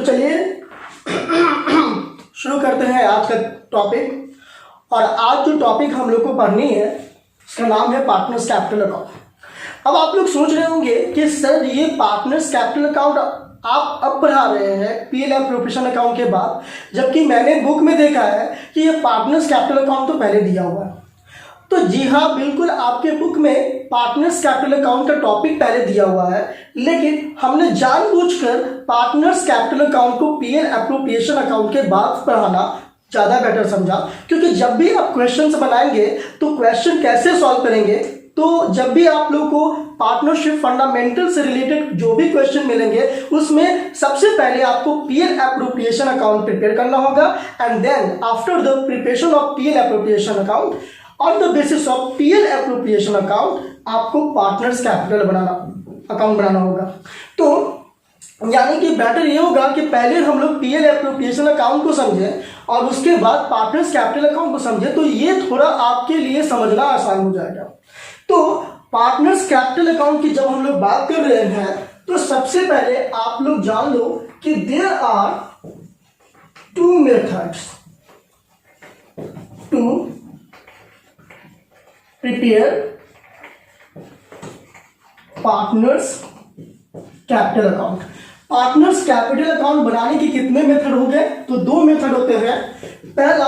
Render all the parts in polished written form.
चलिए शुरू करते हैं आज का टॉपिक। और आज जो टॉपिक हम लोग को पढ़नी है उसका नाम है पार्टनर्स कैपिटल अकाउंट। अब आप लोग सोच रहे होंगे कि सर ये पार्टनर्स कैपिटल अकाउंट आप अब बढ़ा रहे हैं पीएल एप्रोप्रिएशन अकाउंट के बाद, जबकि मैंने बुक में देखा है कि ये पार्टनर्स कैपिटल अकाउंट तो पहले दिया हुआ है। तो जी हाँ, बिल्कुल आपके बुक में पार्टनर्स कैपिटल अकाउंट का टॉपिक पहले दिया हुआ है, लेकिन हमने जानबूझकर पार्टनर्स कैपिटल अकाउंट को पीएल एप्रोप्रिएशन अकाउंट के बाद पढ़ाना ज़्यादा बेटर समझा। क्योंकि जब भी आप क्वेश्चंस बनाएंगे तो क्वेश्चन कैसे सॉल्व करेंगे, तो जब भी आप लोग को पार्टनरशिप फंडामेंटल से रिलेटेड जो भी क्वेश्चन मिलेंगे उसमें सबसे पहले आपको पीएल एप्रोप्रिएशन अकाउंट प्रिपेयर करना होगा, and then after the preparation of PL appropriation account, on the basis of PL appropriation account आपको पार्टनर्स कैपिटल अकाउंट बनाना होगा। तो यानी कि बेटर ये होगा कि पहले हम लोग पीएल एप्रोप्रिएशन अकाउंट को समझें और उसके बाद पार्टनर्स कैपिटल अकाउंट को समझें, तो ये थोड़ा आपके लिए समझना आसान हो जाएगा। तो पार्टनर्स कैपिटल अकाउंट की जब हम लोग बात कर रहे हैं तो सबसे पहले आप लोग जान लो कि there are two methods to prepare partners capital account. Partners capital account बनाने के कितने मेथड हो गए? तो दो मेथड होते हैं। पहला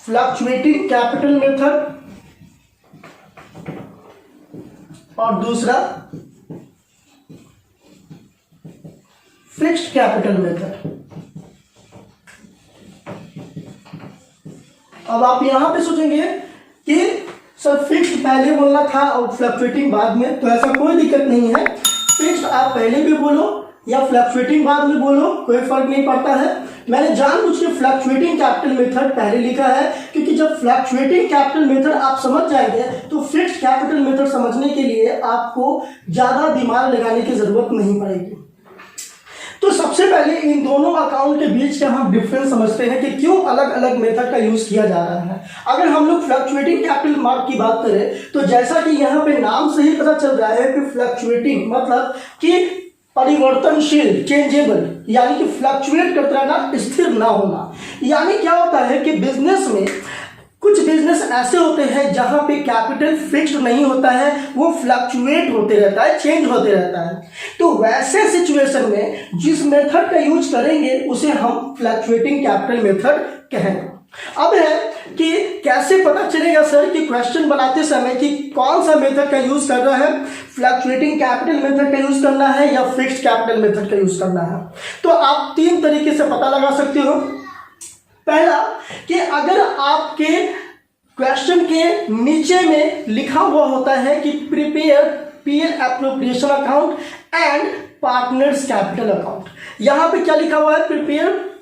फ्लक्चुएटिंग कैपिटल मेथड और दूसरा फिक्स्ड कैपिटल मेथड। अब आप यहां पे सोचेंगे कि सर फिक्स्ड पहले बोलना था और फ्लक्चुएटिंग बाद में, तो ऐसा कोई दिक्कत नहीं है। फिक्स्ड आप पहले भी बोलो या फ्लक्चुएटिंग बाद में बोलो, कोई फर्क नहीं पड़ता है। मैंने जानबूझ के फ्लक्चुएटिंग कैपिटल मेथड पहले लिखा है क्योंकि जब फ्लक्चुएटिंग कैपिटल मेथड आप समझ जाएंगे तो फिक्स्ड कैपिटल मेथड समझने के लिए आपको ज्यादा दिमाग लगाने की जरूरत नहीं पड़ेगी। तो सबसे पहले इन दोनों अकाउंट के बीच का हम डिफरेंस समझते हैं कि क्यों अलग अलग मेथड का यूज किया जा रहा है। अगर हम लोग फ्लक्चुएटिंग कैपिटल मार्क की बात करें तो जैसा कि यहाँ पे नाम से ही पता चल रहा है कि फ्लक्चुएटिंग मतलब कि परिवर्तनशील, चेंजेबल, यानी कि फ्लक्चुएट करता रहना, स्थिर ना होना। यानी क्या होता है कि बिजनेस में कुछ बिजनेस ऐसे होते हैं जहां पे कैपिटल फिक्स्ड नहीं होता है, वो फ्लक्चुएट होते रहता है, चेंज होते रहता है। तो वैसे सिचुएशन में जिस मेथड का यूज करेंगे उसे हम फ्लक्चुएटिंग कैपिटल मेथड कहेंगे। अब है कि कैसे पता चलेगा सर कि क्वेश्चन बनाते समय कि कौन सा मेथड का यूज कर रहा है, फ्लक्चुएटिंग कैपिटल मेथड का यूज करना है या फिक्स्ड कैपिटल मेथड का यूज करना है। तो आप तीन तरीके से पता लगा सकते हो। पहला कि अगर आपके क्वेश्चन के नीचे में लिखा हुआ होता है कि prepare PL appropriation account and partners capital account, यहां पे क्या लिखा हुआ है? Prepare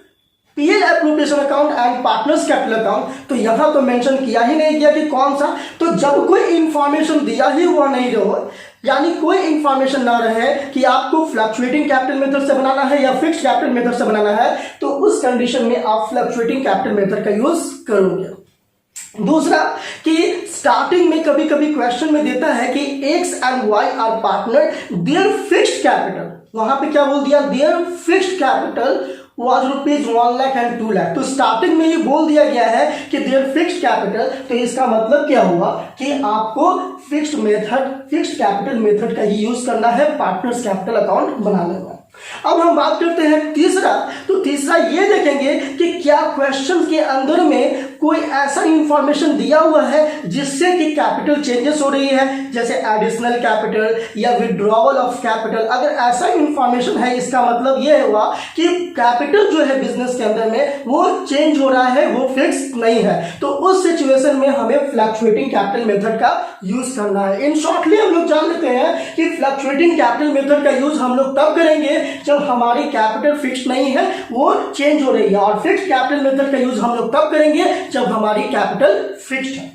PL appropriation account and partners capital account. तो यहां तो मेंशन किया ही नहीं गया कि कौन सा। तो जब कोई इंफॉर्मेशन दिया ही हुआ नहीं रहो, यानी कोई इंफॉर्मेशन ना रहे कि आपको फ्लक्चुएटिंग कैपिटल मेथड से बनाना है या फिक्स्ड कैपिटल मेथड से बनाना है, तो उस कंडीशन में आप फ्लक्चुएटिंग कैपिटल मेथड का यूज करोगे। दूसरा कि स्टार्टिंग में कभी कभी क्वेश्चन में देता है कि X and Y are partner, their fixed capital, वहां पे क्या बोल दिया? Their fixed capital was rupees 1 lakh and 2 lakh। तो स्टार्टिंग में ये बोल दिया गया है कि देयर फिक्स्ड कैपिटल, तो इसका मतलब क्या हुआ कि आपको फिक्स्ड कैपिटल मेथड का ही यूज करना है पार्टनर्स कैपिटल अकाउंट बनाने में। अब हम बात करते हैं तीसरा। तो तीसरा ये देखेंगे कि क्या क्वेश्चन के अंदर में कोई ऐसा इंफॉर्मेशन दिया हुआ है जिससे कि कैपिटल चेंजेस हो रही है, जैसे एडिशनल कैपिटल या विड्रॉवल ऑफ कैपिटल। अगर ऐसा इंफॉर्मेशन है इसका मतलब ये हुआ कि कैपिटल जो है बिजनेस के अंदर में वो चेंज हो रहा है, वो फिक्स नहीं है। तो उस सिचुएशन में हमें फ्लक्चुएटिंग कैपिटल मेथड का यूज करना है। इन शॉर्टली हम लोग जान लेते हैं कि फ्लक्चुएटिंग कैपिटल मेथड का यूज हम लोग तब करेंगे जब हमारी कैपिटल फिक्स नहीं है, वो चेंज हो रही है, और फिक्स्ड कैपिटल मेथड का यूज हम लोग तब करेंगे जब हमारी कैपिटल फिक्स्ड है।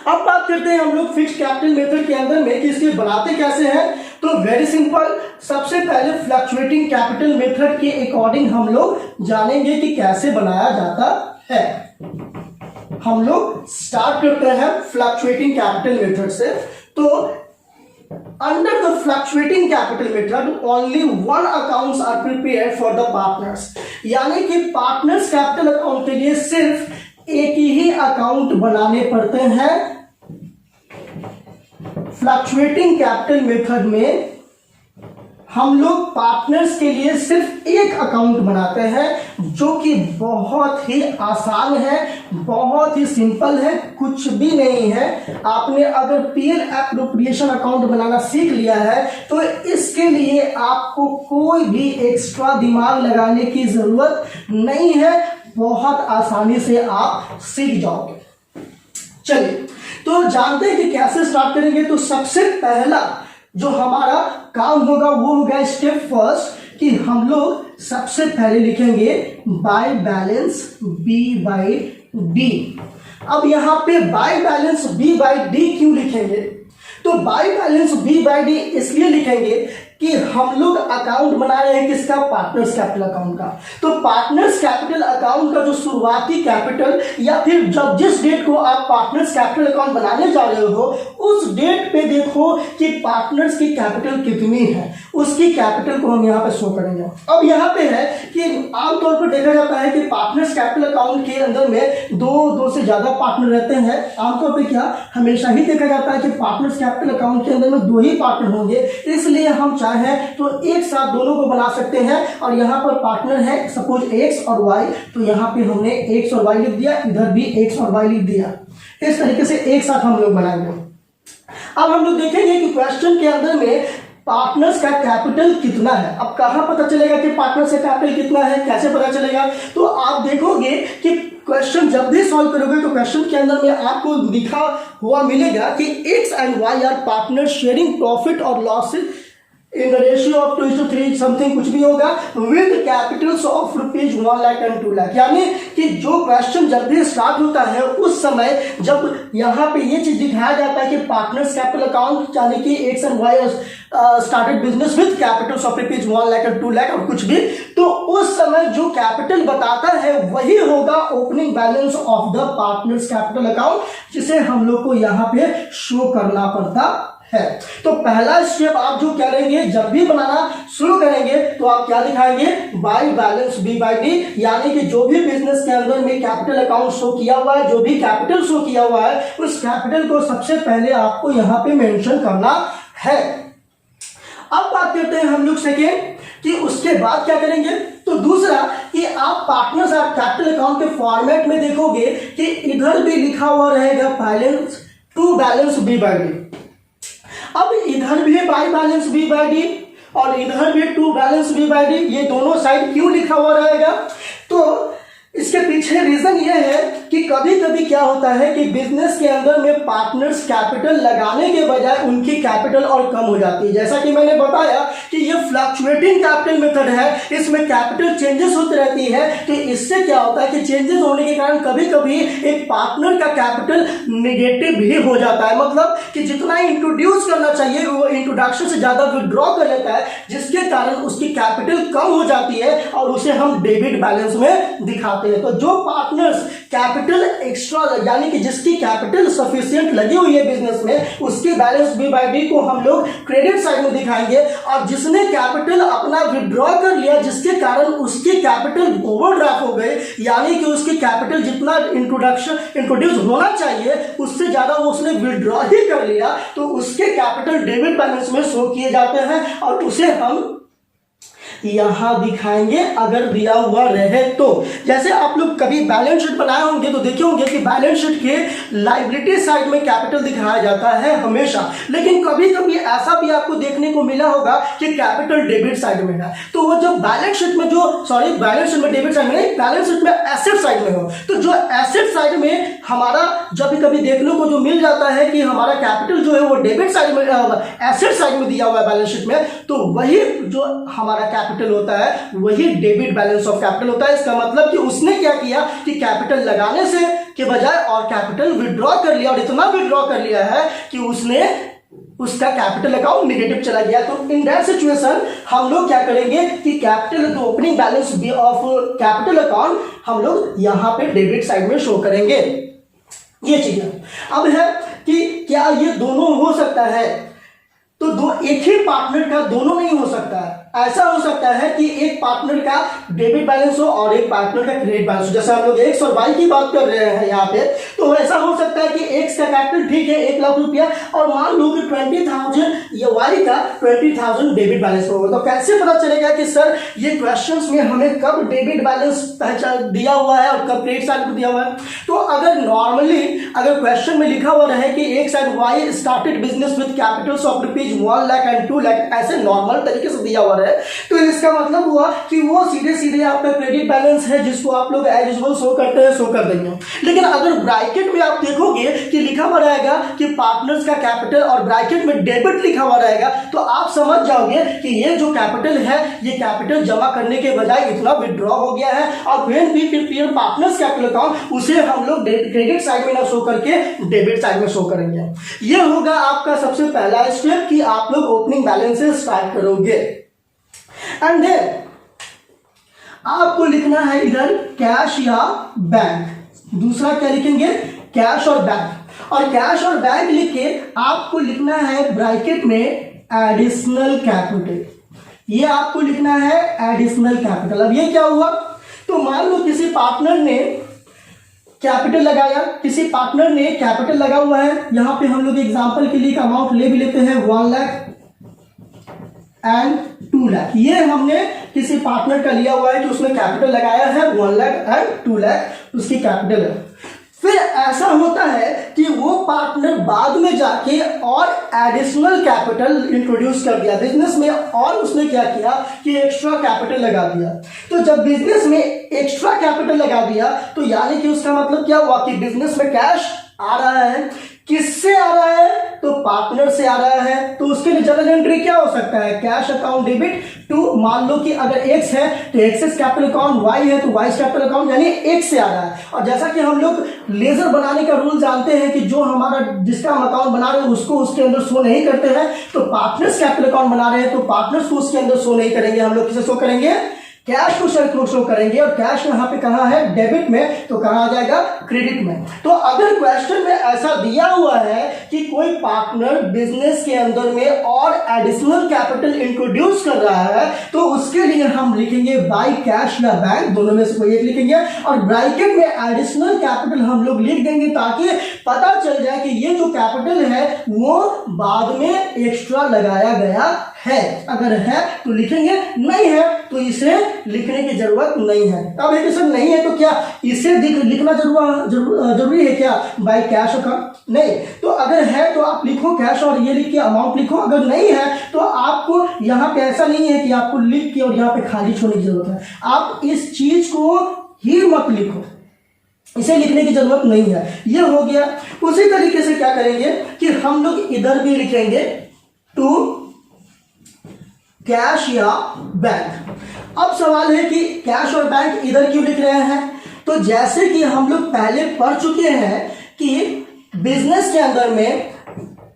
अब बात करते हैं हम लोग फिक्स्ड कैपिटल मेथड के अंदर में कि इसके बनाते कैसे हैं। तो वेरी सिंपल, सबसे पहले फ्लक्चुएटिंग कैपिटल मेथड के अकॉर्डिंग हम लोग जानेंगे कि कैसे बनाया जाता है। हम लोग स्टार्ट करते हैं फ्लक्चुएटिंग कैपिटल मेथड से। तो under the fluctuating capital method only one accounts are prepared for the partners, यानी कि पार्टनर्स कैपिटल अकाउंट के लिए सिर्फ एक ही अकाउंट बनाने पड़ते हैं। फ्लक्चुएटिंग कैपिटल मेथड में हम लोग पार्टनर्स के लिए सिर्फ एक अकाउंट बनाते हैं, जो कि बहुत ही आसान है, बहुत ही सिंपल है, कुछ भी नहीं है। आपने अगर पीएल एप्रोप्रिएशन अकाउंट बनाना सीख लिया है तो इसके लिए आपको कोई भी एक्स्ट्रा दिमाग लगाने की जरूरत नहीं है, बहुत आसानी से आप सीख जाओगे। चलिए तो जानते हैं कि कैसे स्टार्ट करेंगे। तो सबसे पहला जो हमारा काम होगा वो होगा स्टेप फर्स्ट, कि हम लोग सबसे पहले लिखेंगे by balance B by d. अब यहां पे by balance B by d क्यों लिखेंगे? तो by balance B by d इसलिए लिखेंगे कि हम लोग अकाउंट बना रहे हैं किसका? पार्टनर्स कैपिटल अकाउंट का। तो पार्टनर्स कैपिटल अकाउंट का जो शुरुआती कैपिटल, या फिर जब जिस डेट को आप पार्टनर्स कैपिटल अकाउंट बनाने जा रहे हो उस डेट पे देखो कि पार्टनर्स की कैपिटल कितनी है, उसकी कैपिटल को हम यहाँ पे शो करेंगे। अब यहाँ पे है कि आमतौर पर देखा जाता है कि पार्टनर्स कैपिटल अकाउंट के अंदर में दो से ज्यादा पार्टनर रहते हैं। आमतौर पर क्या हमेशा ही देखा जाता है कि पार्टनर्स कैपिटल अकाउंट के अंदर में 2 ही पार्टनर होंगे, इसलिए हम है तो एक साथ दोनों को बना सकते हैं। और यहां पर पार्टनर है सपोज x और y, तो यहां पे हमने x और y लिख दिया, इधर भी x और y लिख दिया। इस तरीके से एक साथ हम लोग बनाएंगे। अब हम लोग देखेंगे कि क्वेश्चन के अंदर में पार्टनर्स का कैपिटल कितना है। अब कहां पता चलेगा कि पार्टनर्स का कैपिटल कितना है, कैसे पता चलेगा? तो आप देखोगे कि क्वेश्चन जब भी सॉल्व करोगे तो क्वेश्चन के अंदर में आपको लिखा हुआ मिलेगा कि x and y are partner sharing profit और losses in the ratio of 2:3 something कुछ भी होगा with capitals of rupees 1 lakh and 2 lakh. यानी कि जो क्वेश्चन जब भी स्टार्ट होता है उस समय जब यहाँ पे ये चीज दिखाया जाता है कि पार्टनर्स कैपिटल अकाउंट यानी कि X and Y started business with capitals of rupees 1 lakh and 2 lakh और कुछ भी, तो उस समय जो कैपिटल बताता है वही होगा opening balance of the partners capital account, जिसे हम लोग को यहाँ पे शो करना पड़ता है। तो पहला स्टेप आप जो करेंगे जब भी बनाना शुरू करेंगे तो आप क्या दिखाएंगे? By balance B by d, यानी कि जो भी बिजनेस के अंदर में कैपिटल अकाउंट शो किया हुआ है, जो भी कैपिटल शो किया हुआ है उस कैपिटल को सबसे पहले आपको यहां पे मेंशन करना है। अब बात करते हैं हम लोग सेकेंड कि उसके बाद क्या करेंगे। तो दूसरा कि आप पार्टनर्स कैपिटल अकाउंट के फॉर्मेट में देखोगे कि इधर भी लिखा हुआ रहेगा balance to balance B by d. अब इधर भी by balance B by d और इधर भी to balance B by d, ये दोनों साइड क्यों लिखा हुआ रहेगा? तो इसके पीछे रीजन ये है कि कभी कभी क्या होता है कि बिजनेस के अंदर में पार्टनर्स कैपिटल लगाने के बजाय उनकी कैपिटल और कम हो जाती है। जैसा कि मैंने बताया कि ये फ्लक्चुएटिंग कैपिटल मेथड है, इसमें कैपिटल चेंजेस होती रहती है। तो इससे क्या होता है कि चेंजेस होने के कारण कभी कभी एक पार्टनर का कैपिटल निगेटिव भी हो जाता है, मतलब कि जितना इंट्रोड्यूस करना चाहिए वो इंट्रोडक्शन से ज्यादा विड्रॉ कर लेता है, जिसके कारण उसकी कैपिटल कम हो जाती है और उसे हम डेबिट बैलेंस में दिखाते हैं। तो जो पार्टनर्स कैपिटल एक्स्ट्रा यानी कि जिसकी कैपिटल सफिशिएंट लगी हुई है बिजनेस में, उसकी बैलेंस बी बाई डी को हम लोग क्रेडिट साइड में दिखाएंगे। और जिसने कैपिटल अपना विड्रॉ कर लिया जिसके कारण उसकी कैपिटल ओवरड्राफ्ट हो गई, यानी कि उसकी कैपिटल जितना इंट्रोड्यूस होना चाहिए उससे ज्यादा वो उसने विड्रॉ ही कर लिया, तो उसके कैपिटल डेबिट बैलेंस में शो किए जाते हैं और उसे हम यहां दिखाएंगे अगर दिया हुआ रहे तो। जैसे आप लोग कभी बैलेंस शीट बनाए होंगे तो देखे होंगे कि बैलेंस शीट के लायबिलिटी साइड में कैपिटल दिखाया जाता है हमेशा, लेकिन कभी कभी ऐसा भी आपको देखने को मिला होगा कि कैपिटल डेबिट साइड में है। तो वो जो बैलेंस शीट में बैलेंस शीट में डेबिट साइड में नहीं, बैलेंस शीट में एसेट साइड में हो, तो जो एसेट साइड में हमारा जब कभी देखने को जो मिल जाता है कि हमारा कैपिटल जो है वो डेबिट साइड में एसेट साइड में दिया हुआ है बैलेंस शीट में, तो वही जो हमारा कैपिटल होता है वही डेबिट बैलेंस ऑफ कैपिटल होता है। इसका मतलब कि उसने क्या किया कि कैपिटल लगाने से के बजाय और कैपिटल विड्रॉ कर लिया, और इतना विड्रॉ कर लिया है कि उसने उसका कैपिटल अकाउंट नेगेटिव चला गया। तो इन दैट सिचुएशन हम लोग क्या करेंगे कि capital opening balance of capital account हम लोग यहां पे डेबिट साइड में शो करेंगे। ये चीज है। अब है कि क्या ये दोनों हो सकता है, तो दो एक ही पार्टनर का दोनों नहीं हो सकता है। ऐसा हो सकता है कि एक पार्टनर का डेबिट बैलेंस हो और एक पार्टनर का क्रेडिट बैलेंस हो। जैसे हम लोग एक्स और वाई की बात कर रहे हैं यहाँ पे, तो ऐसा हो सकता है कि एक्स का कैपिटल ठीक है 1 लाख रुपया, और मान लो कि 20,000 या वाई का 20,000 डेबिट बैलेंस होगा। तो कैसे पता चलेगा कि सर ये क्वेश्चंस में हमें कब डेबिट बैलेंस पहचान दिया हुआ है और कब क्रेडिट साइड को दिया हुआ है? तो अगर नॉर्मली अगर क्वेश्चन में लिखा हुआ रहे कि एक side Y started business with capitals of ₹1 lakh and 2 lakh, ऐसे नॉर्मल तरीके से दिया हुआ है, तो इसका मतलब हुआ कि वो सीधे सीधे आपका क्रेडिट बैलेंस है जिसको आप लोग एज यूजुअल शो करते हैं, शो कर देंगे। लेकिन अगर ब्रैकेट में आप देखोगे कि लिखा हुआ रहेगा कि पार्टनर्स का कैपिटल और ब्रैकेट में डेबिट लिखा हुआ रहेगा, तो आप समझ जाओगे कि ये जो कैपिटल है ये कैपिटल जमा करने के बजाय इतना विड्रॉ हो गया है, और when we prepare partners capital account उसे हम लोग क्रेडिट साइड में ना शो करके डेबिट साइड में शो करेंगे। ये होगा आपका सबसे पहला स्टेप कि आप लोग ओपनिंग बैलेंस से स्टार्ट करोगे। एंड देन आपको लिखना है इधर कैश या बैंक। दूसरा क्या लिखेंगे? कैश और बैंक। और कैश और बैंक लिख के आपको लिखना है ब्रैकेट में एडिशनल कैपिटल। ये आपको लिखना है एडिशनल कैपिटल। अब ये क्या हुआ? तो मान लो किसी पार्टनर ने कैपिटल लगाया, किसी पार्टनर ने कैपिटल लगा हुआ है, यहां पे हम लोग एग्जांपल के लिए अमाउंट ले भी लेते हैं 1 लाख एंड 2 लाख। ये हमने किसी पार्टनर का लिया हुआ है कि उसने कैपिटल लगाया है 1 लाख एंड 2 लाख उसकी कैपिटल है। फिर ऐसा होता है कि वो पार्टनर बाद में जाके और एडिशनल कैपिटल इंट्रोड्यूस कर दिया बिजनेस में, और उसने क्या किया कि एक्स्ट्रा कैपिटल लगा दिया। तो जब बिजनेस में एक्स्ट्रा कैपिटल लगा दिया तो यानी कि उसका मतलब क्या हुआ कि बिजनेस में कैश आ रहा है। किससे आ रहा है? तो पार्टनर से आ रहा है। तो उसके लिए जनरल एंट्री क्या हो सकता है? कैश अकाउंट डेबिट टू, मान लो कि अगर एक्स है तो एक्सेस कैपिटल अकाउंट, वाई है तो वाई कैपिटल अकाउंट, यानी एक से आ रहा है। और जैसा कि हम लोग लेजर बनाने का रूल जानते हैं कि जो हमारा जिसका हम अकाउंट बना रहे हैं उसको उसके अंदर शो नहीं करते हैं, तो पार्टनर्स कैपिटल अकाउंट बना रहे हैं तो पार्टनर्स को उसके अंदर शो नहीं करेंगे, हम लोग किसे शो करेंगे? कैश को शो करेंगे। और कैश यहाँ पे कहाँ है? डेबिट में, तो कहाँ आ जाएगा? क्रेडिट में। तो अगर क्वेश्चन में ऐसा दिया हुआ है कि कोई पार्टनर बिजनेस के अंदर में और एडिशनल कैपिटल इंट्रोड्यूस कर रहा है, तो उसके लिए हम लिखेंगे बाय कैश या बैंक, दोनों में से कोई एक लिखेंगे, और ब्रैकेट में एडिशनल कैपिटल हम लोग लिख देंगे ताकि पता चल जाए कि ये जो कैपिटल है वो बाद में एक्स्ट्रा लगाया गया है। अगर है तो लिखेंगे, नहीं है तो इसे लिखने की जरूरत नहीं है। अब एक सर नहीं है तो क्या इसे लिखना जरूरी है क्या? By cash account? नहीं। तो अगर है तो आप लिखो कैश और ये लिख के अमाउंट लिखो। अगर नहीं है तो आपको यहाँ पे ऐसा नहीं है कि आपको लिख के और यहाँ पे खाली छोड़ने की जरूरत है। आप इस चीज को ही मत लिखो, इसे लिखने की जरूरत नहीं है। ये हो गया। उसी तरीके से क्या करेंगे कि हम लोग इधर भी लिखेंगे टू कैश या बैंक। अब सवाल है कि कैश और बैंक इधर क्यों लिख रहे हैं? तो जैसे कि हम लोग पहले पढ़ चुके हैं कि बिजनेस के अंदर में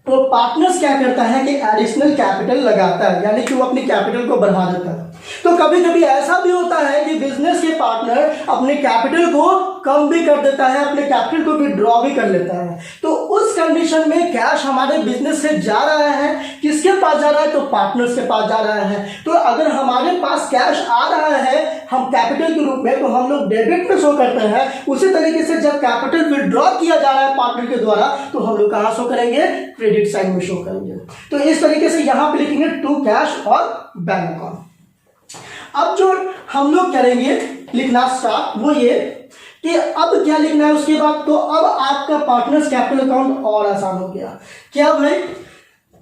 तो पार्टनर्स क्या करता है कि एडिशनल कैपिटल लगाता है, यानी कि वो अपनी कैपिटल को बढ़ा देता है। तो कभी कभी ऐसा भी होता है कि बिजनेस के पार्टनर अपने कैपिटल को कम भी कर देता है, अपने कैपिटल को विड्रॉ भी कर लेता है। तो उस कंडीशन में कैश हमारे बिजनेस से जा रहा है, किसके पास जा रहा है? तो पार्टनर्स के पास जा रहा है। तो अगर हमारे पास कैश आ रहा है हम कैपिटल के रूप में, तो हम लोग डेबिट में शो करते हैं। उसी तरीके से जब कैपिटल विड्रॉ किया जा रहा है पार्टनर के द्वारा, तो हम लोग कहां शो करेंगे? क्रेडिट साइड में शो करेंगे। तो इस तरीके से यहां पे लिखेंगे टू कैश और बैंक अकाउंट। अब जो हम लोग करेंगे लिखना स्टार्ट वो ये कि अब क्या लिखना है उसके बाद। तो अब आपका पार्टनर्स कैपिटल अकाउंट और आसान हो गया। क्या भाई?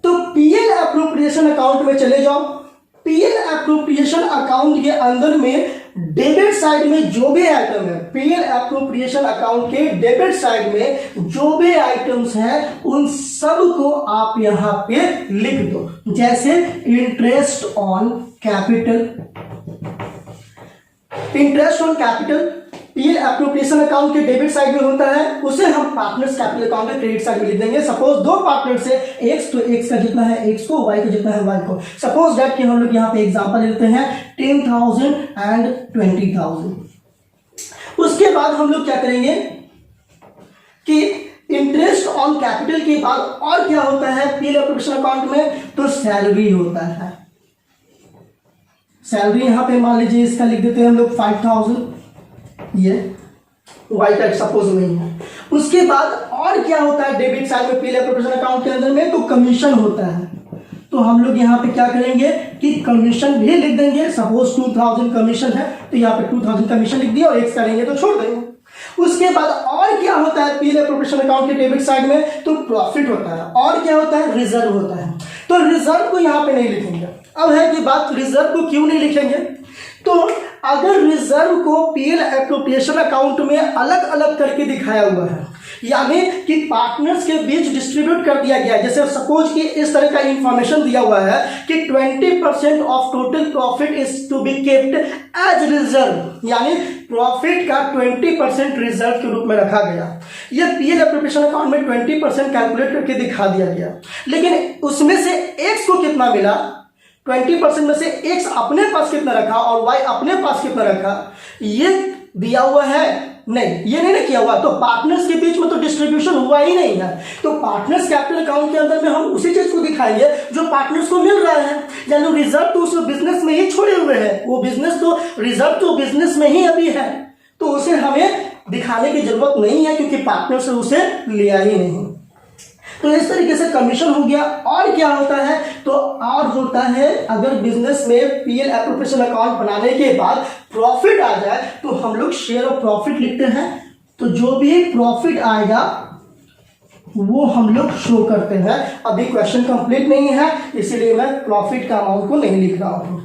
तो पीएल एप्रोप्रिएशन अकाउंट में चले जाओ। पीएल एप्रोप्रिएशन अकाउंट के अंदर में डेबिट साइड में जो भी आइटम है, पीएल एप्रोप्रिएशन अकाउंट के डेबिट साइड में जो भी आइटम्स हैं उन सब को आप यहां पे लिख दो। जैसे interest on capital, interest on capital PL appropriation account के डेबिट साइड में होता है, उसे हम पार्टनर्स कैपिटल अकाउंट के क्रेडिट साइड में लिख देंगे। सपोज दो पार्टनर्स है, एक्स तो एक्स का जितना है एक्स को, वाई का जितना है वाई को। सपोज दैट कि हम लोग यहाँ पे एग्जांपल लेते हैं 10,000 एंड 20,000। उसके बाद हम लोग क्या करेंगे कि इंटरेस्ट ऑन कैपिटल के बाद और क्या होता है पीएल एप्रोप्रिएशन अकाउंट में, तो सैलरी होता है। सैलरी यहां पे मान लीजिए इसका लिख देते हैं हम लोग 5000, ये वाई का सपोज नहीं है। उसके बाद और क्या होता है डेबिट साइड में पीएल एप्रोप्रिएशन अकाउंट के अंदर में, तो कमीशन होता है। तो हम लोग यहाँ पे क्या करेंगे कि कमीशन भी लिख देंगे। सपोज 2000 कमीशन है तो यहाँ पे 2000 कमीशन लिख दिया और एक्स करेंगे तो छोड़ देंगे। उसके बाद और क्या होता है पीएल एप्रोप्रिएशन अकाउंट के डेबिट साइड में, तो प्रॉफिट होता है। और क्या होता है, रिजर्व होता है। तो रिजर्व को यहाँ पे नहीं लिखेंगे। अब है कि बात रिजर्व को क्यों नहीं लिखेंगे, तो अगर रिजर्व को पीएल एप्रोप्रिएशन अकाउंट में अलग अलग करके दिखाया हुआ है, यानी कि पार्टनर्स के बीच डिस्ट्रीब्यूट कर दिया गया है, जैसे सपोज कि इस तरह का इंफॉर्मेशन दिया हुआ है कि 20% of total profit is to be kept as reserve, यानी प्रॉफिट का 20% रिजर्व के रूप में रखा गया। यह पीएल एप्रोप्रिएशन अकाउंट में 20% कैलकुलेट करके दिखा दिया गया, लेकिन उसमें से एक्स को कितना मिला, 20% में से एक्स अपने पास कितना रखा और वाई अपने पास कितना रखा, ये दिया हुआ है नहीं, ये नहीं किया हुआ। तो पार्टनर्स के बीच में तो डिस्ट्रीब्यूशन हुआ ही नहीं है। तो पार्टनर्स कैपिटल अकाउंट के अंदर में हम उसी चीज को दिखाएंगे जो पार्टनर्स को मिल रहा है। यानी रिजर्व तो उस बिजनेस में ही छोड़े हुए हैं, वो बिजनेस तो रिजर्व तो बिजनेस में ही अभी है, तो उसे हमें दिखाने की जरूरत नहीं है क्योंकि पार्टनर से उसे लिया ही नहीं। तो इस तरीके से कमीशन हो गया। और क्या होता है, तो और होता है अगर बिजनेस में पीएल एप्रोप्रिएशन अकाउंट बनाने के बाद प्रॉफिट आ जाए तो हम लोग शेयर ऑफ प्रॉफिट लिखते हैं। तो जो भी प्रॉफिट आएगा वो हम लोग शो करते हैं। अभी क्वेश्चन कंप्लीट नहीं है इसीलिए मैं प्रॉफिट का अमाउंट को नहीं लिख रहा हूं।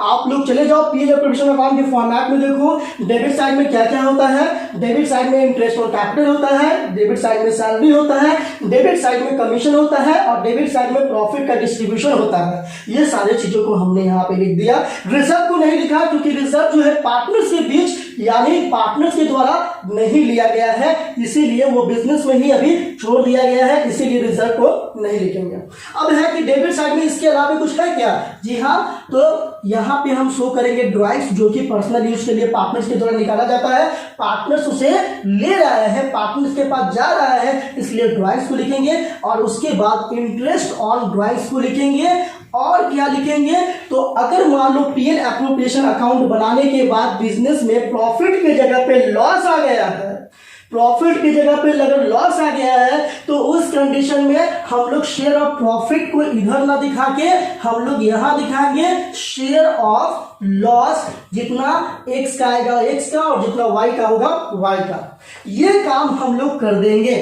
आप लोग चले जाओ पीएल एप्रोप्रिएशन अकाउंट के फॉर्मेट में, देखो डेबिट साइड में क्या क्या होता है। डेबिट साइड में इंटरेस्ट ऑन कैपिटल होता है, डेबिट साइड में सैलरी होता है, डेबिट साइड में कमीशन होता है और डेबिट साइड में प्रॉफिट का डिस्ट्रीब्यूशन होता है। ये सारे चीजों को हमने यहाँ पे लिख दिया। रिजर्व को नहीं लिखा क्योंकि रिजर्व जो है पार्टनर्स के बीच यानी पार्टनर्स के द्वारा नहीं लिया गया है, इसीलिए वो बिजनेस में ही अभी छोड़ दिया गया है, इसीलिए रिजर्व को नहीं लिखेंगे। अब है कि डेबिट साइड में इसके अलावा कुछ है क्या, जी हाँ, तो यहाँ पे हम शो करेंगे ड्राइव्स जो कि पर्सनल यूज के लिए पार्टनर्स के द्वारा निकाला जाता है। पार्टनर्स उसे ले रहा है, पार्टनर्स के पास जा रहा है, इसलिए ड्राइव्स को लिखेंगे और उसके बाद इंटरेस्ट ऑन ड्राइव्स को लिखेंगे। और क्या लिखेंगे, तो अगर मान लो पीएल एप्रोप्रिएशन अकाउंट बनाने के बाद बिजनेस में प्रॉफिट की जगह पे लॉस आ गया है, प्रॉफिट की जगह पे अगर लॉस आ गया है तो उस कंडीशन में हम लोग शेयर ऑफ प्रॉफिट को इधर ना दिखा के हम लोग यहां दिखाएंगे शेयर ऑफ लॉस। जितना एक्स का आएगा एक्स का और जितना वाई का होगा वाई का। ये काम हम लोग कर देंगे।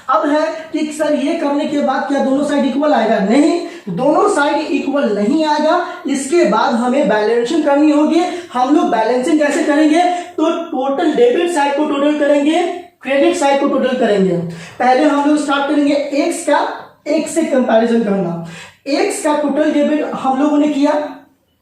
अब है कि सर ये करने के बाद क्या दोनों साइड इक्वल आएगा, नहीं, दोनों साइड इक्वल नहीं आएगा। इसके बाद हमें बैलेंसिंग करनी होगी। हम लोग बैलेंसिंग कैसे करेंगे, तो टोटल डेबिट साइड को टोटल करेंगे, क्रेडिट साइड को टोटल करेंगे। पहले हम लोग स्टार्ट करेंगे एक्स का, एक्स से कंपैरिजन करना। एक्स का टोटल डेबिट हम लोगों ने किया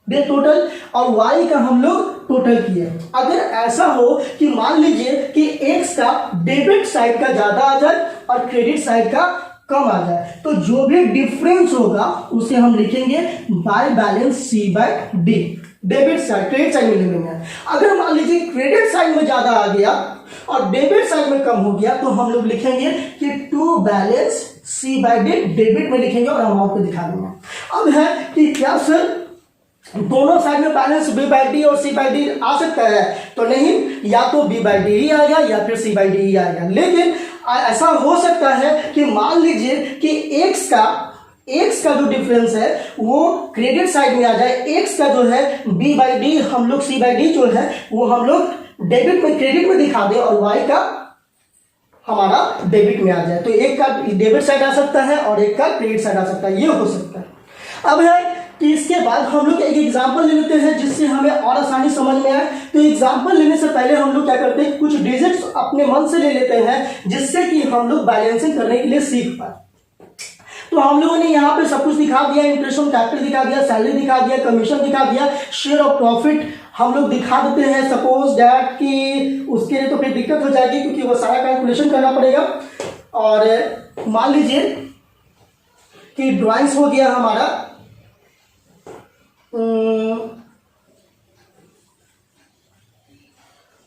डे टोटल और वाई का हम लोग टोटल किए। अगर ऐसा हो कि मान लीजिए कि एक्स का डेबिट साइड का ज्यादा आ जाए और क्रेडिट साइड का कम आ जाए, तो जो भी डिफरेंस होगा उसे हम लिखेंगे by balance c by d. Debit side credit side में लिखेंगे। अगर मान लीजिए क्रेडिट साइड में ज्यादा आ गया और डेबिट साइड में कम हो गया तो हम लोग लिखेंगे कि to balance c by d, debit में लिखेंगे और अमाउंट को दिखा देंगे। अब है कि क्या सर दोनों साइड में बैलेंस बी बाई डी और सी बाई डी आ सकता है, तो नहीं, या तो बी बाई डी ही आएगा या फिर सी बाई डी ही आएगा। लेकिन ऐसा हो सकता है कि मान लीजिए कि एक्स का जो डिफरेंस है वो क्रेडिट साइड में आ जाए, एक्स का जो है बी बाई डी हम लोग सी बाई डी जो है वो हम लोग डेबिट में क्रेडिट में दिखा दे और वाई का हमारा डेबिट में आ जाए। तो एक का डेबिट साइड आ सकता है और एक का क्रेडिट साइड आ सकता है, ये हो सकता है। अब है कि इसके बाद हम लोग एक एग्जांपल ले लेते हैं जिससे हमें और आसानी समझ में आए। तो एग्जांपल लेने से पहले हम लोग क्या करते हैं, कुछ डिजिट्स अपने मन से ले लेते हैं जिससे कि हम लोग बैलेंसिंग करने के लिए सीख पाए। तो हम लोगों ने यहाँ पे सब कुछ दिखा दिया, इंटरेस्ट ऑन कैपिटल दिखा दिया, सैलरी दिखा दिया, कमीशन दिखा दिया, शेयर ऑफ प्रॉफिट हम लोग दिखा देते हैं। सपोज दैट कि उसके लिए तो फिर दिक्कत हो जाएगी क्योंकि वो सारा कैलकुलेशन करना पड़ेगा। और मान लीजिए कि ड्राइंग्स हो गया हमारा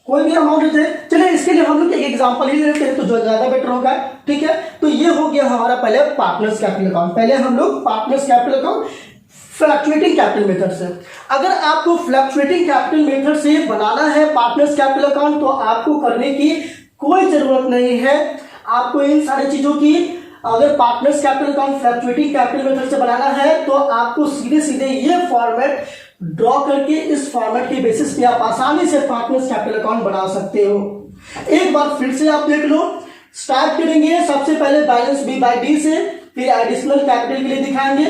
कोई भी अमाउंट देते हैं। चलिए इसके लिए हम लोग एक एग्जांपल ही लेते हैं तो जो ज्यादा बेटर होगा। ठीक है, तो ये हो गया हमारा पहले पार्टनर्स कैपिटल अकाउंट। पहले हम लोग partners capital account fluctuating capital method से, अगर आपको फ्लक्चुएटिंग कैपिटल मेथड से बनाना है पार्टनर्स कैपिटल अकाउंट तो आपको करने की कोई जरूरत नहीं है। आपको इन सारी चीजों की, अगर partners capital account fluctuating capital method से बनाना है तो आपको सीधे सीधे ये फॉर्मेट ड्रॉ करके इस फॉर्मेट के बेसिस पे आप आसानी से पार्टनर्स कैपिटल अकाउंट बना सकते हो। एक बार फिर से आप देख लो, स्टार्ट करेंगे सबसे पहले बैलेंस बी बाई डी से, फिर एडिशनल कैपिटल के लिए दिखाएंगे,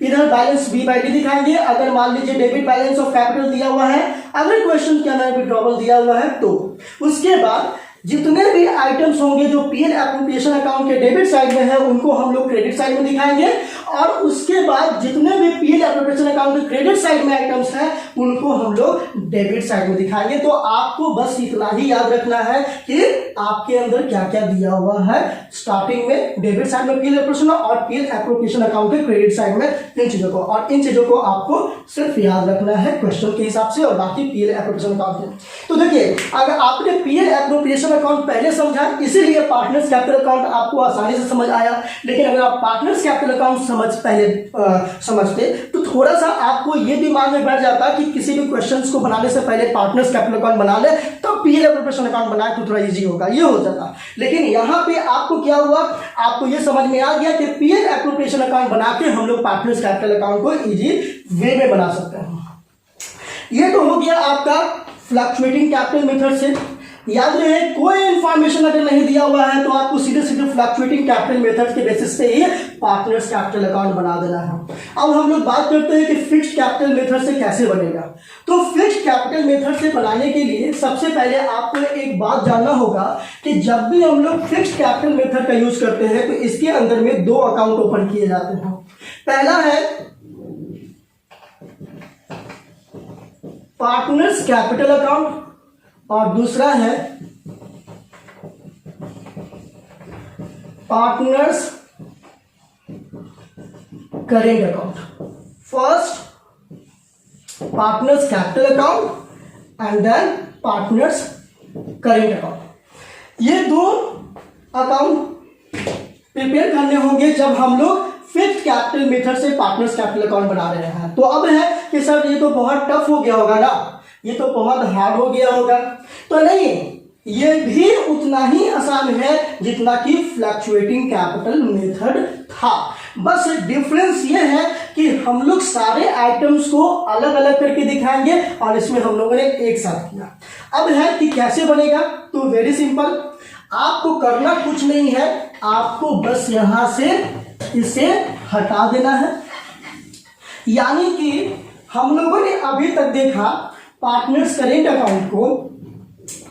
इधर बैलेंस बी बाई डी दिखाएंगे। अगर मान लीजिए डेबिट बैलेंस ऑफ कैपिटल दिया हुआ है, अगर क्वेश्चन के अंदर विड्रॉवल दिया हुआ है तो उसके बाद जितने भी आइटम्स होंगे जो पीएल एप्रोप्रिएशन अकाउंट के डेबिट साइड में है उनको हम लोग क्रेडिट साइड में दिखाएंगे, और उसके बाद जितने भी पीएल एप्रोप्रिएशन अकाउंट के क्रेडिट साइड में आइटम्स हैं उनको हम लोग डेबिट साइड में दिखाएंगे। तो आपको बस इतना ही याद रखना है कि आपके अंदर क्या क्या दिया हुआ है, स्टार्टिंग में डेबिट साइड में पीएल एप्रोप्रिएशन और पीएल एप्रोप्रिएशन अकाउंट के क्रेडिट साइड में इन चीजों को, और इन चीजों को आपको सिर्फ याद रखना है क्वेश्चन के हिसाब से और बाकी पीएल एप्रोप्रिएशन अकाउंट के। तो देखिए, अगर आपने पीएल एप्रोप्रिएशन अकाउंट पहले समझा इसीलिए पार्टनर्स कैपिटल अकाउंट आपको आसानी से समझ आया, लेकिन अगर आप पार्टनर्स कैपिटल अकाउंट समझते तो थोड़ा सा आपको ये दिमाग में बैठ जाता कि किसी भी क्वेश्चंस को बनाने से पहले पार्टनर्स कैपिटल अकाउंट बना ले तो पीएल एप्रोप्रिएशन अकाउंट बनाए तो थोड़ा इजी होगा, ये हो जाता। लेकिन यहाँ पे आपको क्या हुआ, आपको ये समझ में आ गया कि पीएल एप्रोप्रिएशन अकाउंट बना के हम लोग पार्टनर्स कैपिटल अकाउंट को इजी वे में बना सकते हैं। ये तो हो गया आपका फ्लक्चुएटिंग कैपिटल मेथड से। याद रहे, कोई इंफॉर्मेशन अगर नहीं दिया हुआ है तो आपको सीधे सीधे फ्लक्चुएटिंग कैपिटल मेथड के बेसिस पे ही पार्टनर्स कैपिटल अकाउंट बना देना है। अब हम लोग बात करते हैं कि फिक्स्ड कैपिटल मेथड से कैसे बनेगा। तो फिक्स्ड कैपिटल मेथड से बनाने के लिए सबसे पहले आपको एक बात जानना होगा कि जब भी हम लोग फिक्स्ड कैपिटल मेथड का यूज करते हैं तो इसके अंदर में दो अकाउंट ओपन किए जाते हैं। पहला है पार्टनर्स कैपिटल अकाउंट और दूसरा है partners current account. First partners capital account and then partners current account. ये दो अकाउंट प्रिपेयर करने होंगे जब हम लोग फिक्स्ड कैपिटल मेथड से पार्टनर्स कैपिटल अकाउंट बना रहे हैं। तो अब है कि सर ये तो बहुत टफ हो गया होगा ना, ये तो बहुत हार्ड हो गया होगा, तो नहीं, ये भी उतना ही आसान है जितना कि फ्लक्चुएटिंग कैपिटल मेथड था। बस डिफरेंस ये है कि हम लोग सारे आइटम्स को अलग अलग करके दिखाएंगे और इसमें हम लोगों ने एक साथ किया। अब है कि कैसे बनेगा, तो वेरी सिंपल, आपको करना कुछ नहीं है, आपको बस यहां से इसे हटा देना है। यानी कि हम लोगों ने अभी तक देखा पार्टनर्स करेंट अकाउंट को,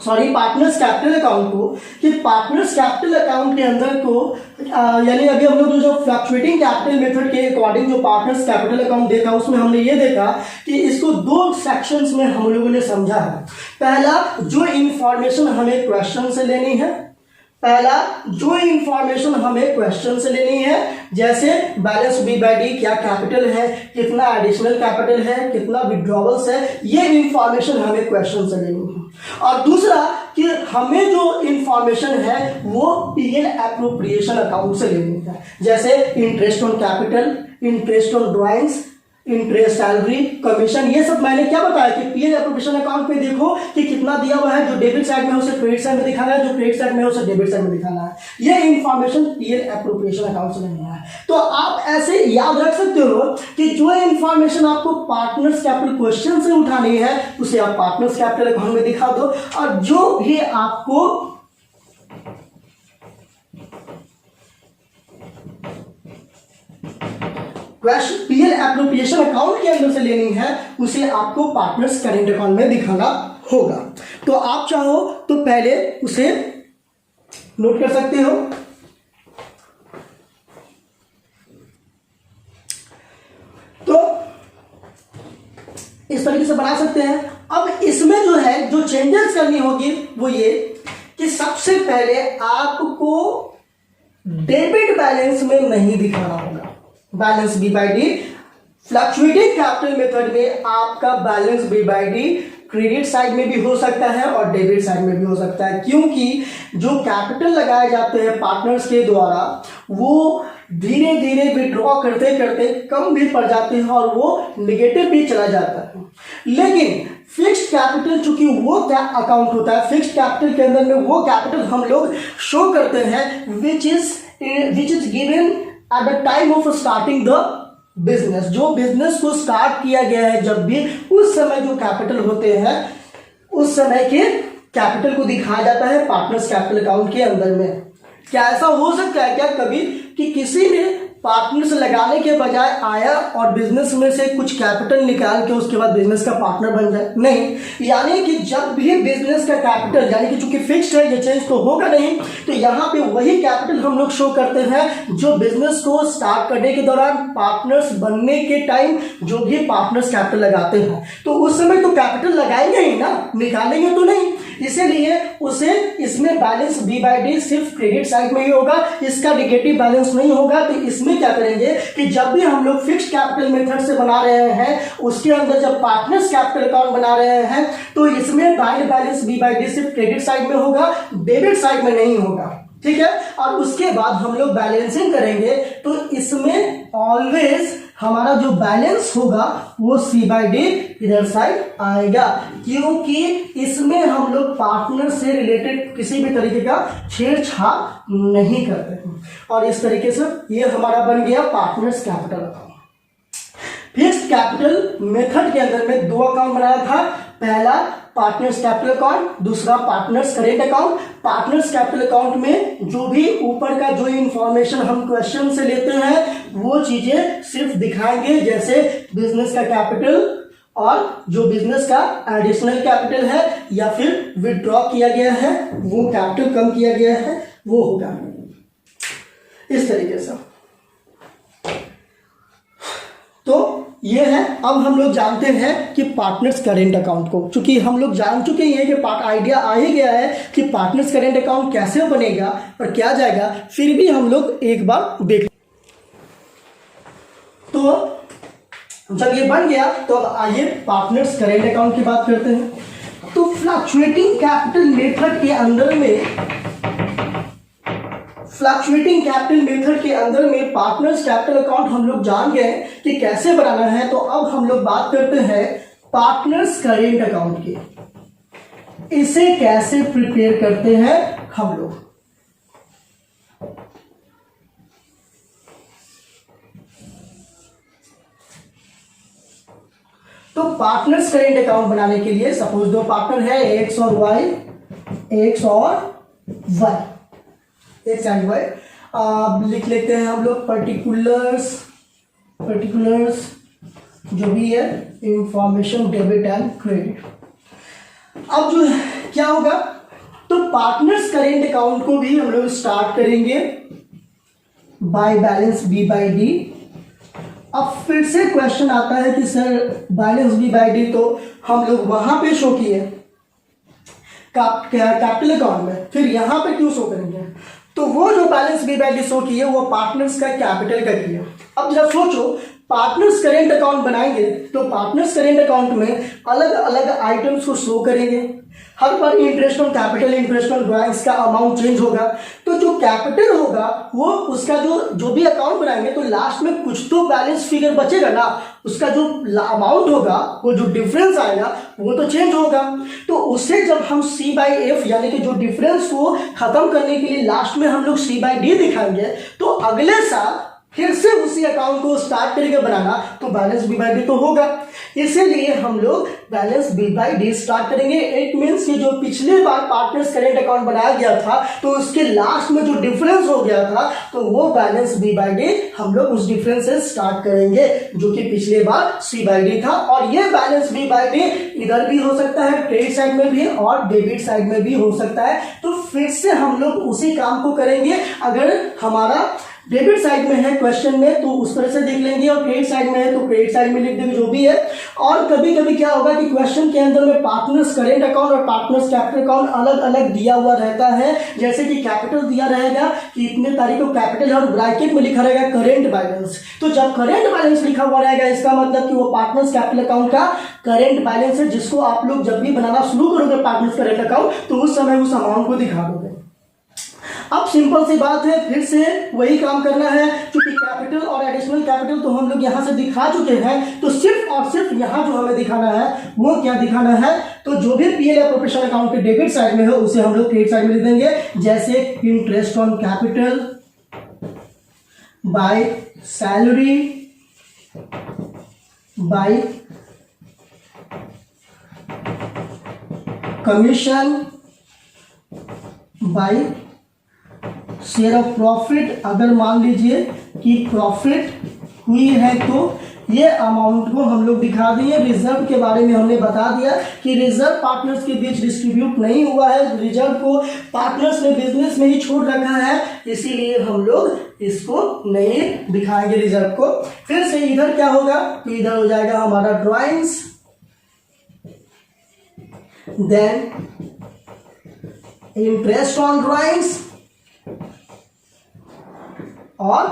सॉरी पार्टनर्स कैपिटल अकाउंट को, कि पार्टनर्स कैपिटल अकाउंट के अंदर को यानी अभी हम लोग जो फ्लक्चुएटिंग कैपिटल मेथड के अकॉर्डिंग जो पार्टनर्स कैपिटल अकाउंट देखा उसमें हमने ये देखा कि इसको दो सेक्शंस में हम लोगों ने समझा है। पहला, जो इंफॉर्मेशन हमें क्वेश्चन से लेनी है, जैसे बैलेंस बी बाई डी क्या कैपिटल है, कितना एडिशनल कैपिटल है, कितना विड्रॉवल्स है, ये इंफॉर्मेशन हमें क्वेश्चन से लेनी है। और दूसरा कि हमें जो इंफॉर्मेशन है वो पीएल एप्रोप्रिएशन अकाउंट से लेनी है, जैसे interest on capital, interest on drawings, interest, salary, commission, ये सब मैंने क्या बताया कि पीएल एप्रोप्रिएशन अकाउंट पे देखो कि कितना दिया हुआ है, जो डेबिट साइड में है उसे क्रेडिट साइड में दिखाना है, जो क्रेडिट साइड में है उसे डेबिट साइड में दिखाना है। ये इंफॉर्मेशन पीएल एप्रोप्रिएशन अकाउंट से नहीं है। तो आप ऐसे याद रख सकते हो कि जो इंफॉर्मेशन आपको पार्टनर्स कैपिटल क्वेश्चन से उठानी है उसे आप पार्टनर्स कैपिटल अकाउंट में दिखा दो, और जो भी आपको पीएल एप्रोप्रिएशन अकाउंट के अंदर से लेनी है उसे आपको पार्टनर्स करेंट अकाउंट में दिखाना होगा। तो आप चाहो तो पहले उसे नोट कर सकते हो। तो इस तरीके से बना सकते हैं। अब इसमें जो है जो चेंजेस करनी होगी वो ये कि सबसे पहले आपको डेबिट बैलेंस में नहीं दिखाना होगा। Balance B by d fluctuating capital method में आपका balance B by d credit side में भी हो सकता है और डेबिट साइड में भी हो सकता है, क्योंकि जो कैपिटल लगाए जाते हैं पार्टनर्स के द्वारा वो धीरे धीरे विड्रॉ करते करते कम भी पड़ जाते हैं और वो निगेटिव भी चला जाता है। लेकिन फिक्स्ड कैपिटल चूंकि वो क्या अकाउंट होता है, फिक्स्ड कैपिटल के अंदर में वो कैपिटल हम लोग शो करते हैं which is given at the time of starting the business. जो बिजनेस को स्टार्ट किया गया है जब भी, उस समय जो कैपिटल होते हैं उस समय के कैपिटल को दिखाया जाता है पार्टनर्स कैपिटल अकाउंट के अंदर में। क्या ऐसा हो सकता है क्या कभी कि किसी ने पार्टनर्स लगाने के बजाय आया और बिजनेस में से कुछ कैपिटल निकाल के उसके बाद बिजनेस का पार्टनर बन जाए? नहीं, यानी कि जब भी बिजनेस का कैपिटल, यानी कि चूंकि फिक्स्ड है ये चेंज तो होगा नहीं, तो यहाँ पे वही कैपिटल हम लोग शो करते हैं जो बिजनेस को स्टार्ट करने के दौरान पार्टनर्स बनने के टाइम जो भी पार्टनर्स कैपिटल लगाते हैं, तो उस समय तो कैपिटल लगाएंगे ही ना, निकालेंगे तो नहीं। इसीलिए उसे इसमें बैलेंस B/D सिर्फ क्रेडिट साइड में ही होगा, इसका निगेटिव बैलेंस नहीं होगा। तो इसमें क्या करेंगे कि जब भी हम लोग फिक्स्ड कैपिटल मेथड से बना रहे हैं, उसके अंदर जब पार्टनर्स कैपिटल अकाउंट बना रहे हैं, तो इसमें बैंक बैलेंस B/D सिर्फ क्रेडिट साइड में होगा, डेबिट साइड में नहीं होगा। ठीक है, और उसके बाद हम लोग बैलेंसिंग करेंगे तो इसमें ऑलवेज हमारा जो बैलेंस होगा वो C/D इधर साइड आएगा, क्योंकि इसमें हम लोग पार्टनर से रिलेटेड किसी भी तरीके का छेड़छाड़ नहीं करते हैं। और इस तरीके से ये हमारा बन गया partners capital account. Fixed capital method के अंदर में दो अकाउंट बनाया था, पहला पार्टनर्स कैपिटल अकाउंट, दूसरा partners current account. Partners capital account में जो भी ऊपर का जो इंफॉर्मेशन हम क्वेश्चन से लेते हैं वो चीजें सिर्फ दिखाएंगे, जैसे बिजनेस का कैपिटल और जो बिजनेस का एडिशनल कैपिटल है या फिर विड्रॉ किया गया है, वो कैपिटल कम किया गया है, वो होगा इस तरीके से। तो ये है, अब हम लोग जानते हैं कि पार्टनर्स करेंट अकाउंट को, चूंकि हम लोग जान चुके हैं कि आइडिया आ ही गया है कि पार्टनर्स करेंट अकाउंट कैसे बनेगा और क्या जाएगा, फिर भी हम लोग एक बार देख। तो जब ये बन गया तो अब आइए पार्टनर्स करेंट अकाउंट की बात करते हैं। तो फ्लक्चुएटिंग कैपिटल मेथड के अंदर में पार्टनर्स कैपिटल अकाउंट हम लोग जान गए कि कैसे बनाना है। तो अब हम लोग बात करते हैं पार्टनर्स करेंट अकाउंट की। इसे कैसे प्रिपेयर करते हैं हम लोग। तो पार्टनर्स करेंट अकाउंट बनाने के लिए सपोज दो पार्टनर है, एक्स और वाई, एक्स एंड वाई। लिख लेते हैं हम लोग पर्टिकुलर्स जो भी है इंफॉर्मेशन डेबिट एंड क्रेडिट। अब जो क्या होगा, तो पार्टनर्स करेंट अकाउंट को भी हम लोग स्टार्ट करेंगे बाय बैलेंस B/D। अब फिर से क्वेश्चन आता है कि सर बैलेंस B/D तो हम लोग वहां पे शो किए कैपिटल अकाउंट में, फिर यहां पे क्यों शो करेंगे? तो वो जो बैलेंस B/D शो किए वो पार्टनर्स का कैपिटल का किया। अब जरा सोचो, पार्टनर्स करेंट अकाउंट बनाएंगे तो पार्टनर्स करेंट अकाउंट में अलग अलग आइटम्स को शो करेंगे, हर पर interest on capital, interest on drawings का अमाउंट चेंज होगा। तो जो कैपिटल होगा वो उसका जो भी अकाउंट बनाएंगे तो लास्ट में कुछ तो बैलेंस फिगर बचेगा ना, उसका जो अमाउंट होगा वो जो डिफरेंस आएगा वो तो चेंज होगा। तो उससे जब हम C/F यानी कि जो डिफरेंस को खत्म करने के लिए लास्ट में हम लोग C/D दिखाएंगे, तो अगले साल फिर से उसी अकाउंट को स्टार्ट करके बनाना तो बैलेंस B/D तो होगा। इसीलिए हम लोग बैलेंस B/D स्टार्ट करेंगे। इट मीन्स कि जो पिछले बार पार्टनर्स करेंट अकाउंट बनाया गया था तो उसके लास्ट में जो डिफरेंस हो गया था तो वो बैलेंस B/D हम लोग उस डिफरेंस से स्टार्ट करेंगे जो कि पिछले बार C/D था। और ये बैलेंस B/D इधर भी हो सकता है, क्रेडिट साइड में भी और डेबिट साइड में भी हो सकता है। तो फिर से हम लोग उसी काम को करेंगे। अगर हमारा डेबिट साइड में है क्वेश्चन में तो उस तरह से देख लेंगे, और क्रेडिट साइड में है तो क्रेडिट साइड में लिख देंगे जो भी है। और कभी कभी क्या होगा कि क्वेश्चन के अंदर में पार्टनर्स करेंट अकाउंट और पार्टनर्स कैपिटल अकाउंट अलग अलग दिया हुआ रहता है। जैसे कि कैपिटल दिया रहेगा कि इतने तारीख को कैपिटल है और ब्रैकेट में लिखा रहेगा करेंट बैलेंस। तो जब करेंट बैलेंस लिखा हुआ रहेगा इसका मतलब कि वो पार्टनर्स कैपिटल अकाउंट का करेंट बैलेंस है, जिसको आप लोग जब भी बनाना शुरू करोगे पार्टनर्स करेंट अकाउंट तो उस समय उस अमाउंट को दिखा दोगे। अब सिंपल सी बात है, फिर से वही काम करना है, क्योंकि कैपिटल और एडिशनल कैपिटल तो हम लोग यहां से दिखा चुके हैं, तो सिर्फ और सिर्फ यहां जो हमें दिखाना है वो क्या दिखाना है, तो जो भी पीएल एप्रोप्रिएशन अकाउंट के डेबिट साइड में है उसे हम लोग क्रेडिट साइड में लिख देंगे। जैसे interest on capital by salary bye commission by share of profit. अगर मान लीजिए कि प्रॉफिट हुई है तो ये अमाउंट को हम लोग दिखा दिए। रिजर्व के बारे में हमने बता दिया कि रिजर्व पार्टनर्स के बीच डिस्ट्रीब्यूट नहीं हुआ है, रिजर्व को पार्टनर्स ने बिजनेस में ही छोड़ रखा है, इसीलिए हम लोग इसको नहीं दिखाएंगे रिजर्व को। फिर से इधर क्या होगा, तो इधर हो जाएगा हमारा drawings, then interest on drawings और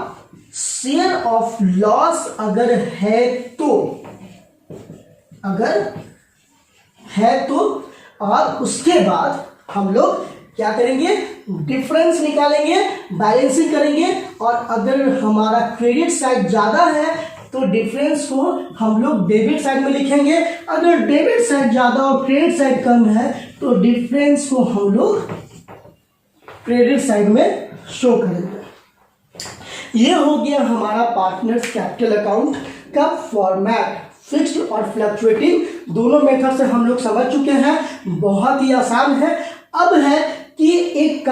शेयर ऑफ लॉस अगर है तो, और उसके बाद हम लोग क्या करेंगे, डिफरेंस निकालेंगे, बैलेंसिंग करेंगे। और अगर हमारा क्रेडिट साइड ज्यादा है तो डिफरेंस को हम लोग डेबिट साइड में लिखेंगे। अगर डेबिट साइड ज्यादा और क्रेडिट साइड कम है तो डिफरेंस को हम लोग क्रेडिट साइड में शो करेंगे। ये हो गया हमारा पार्टनर्स कैपिटल अकाउंट का फॉर्मेट। फिक्स्ड और फ्लक्चुएटिंग दोनों मेथड से हम लोग समझ चुके हैं, बहुत ही आसान है। अब है कि एक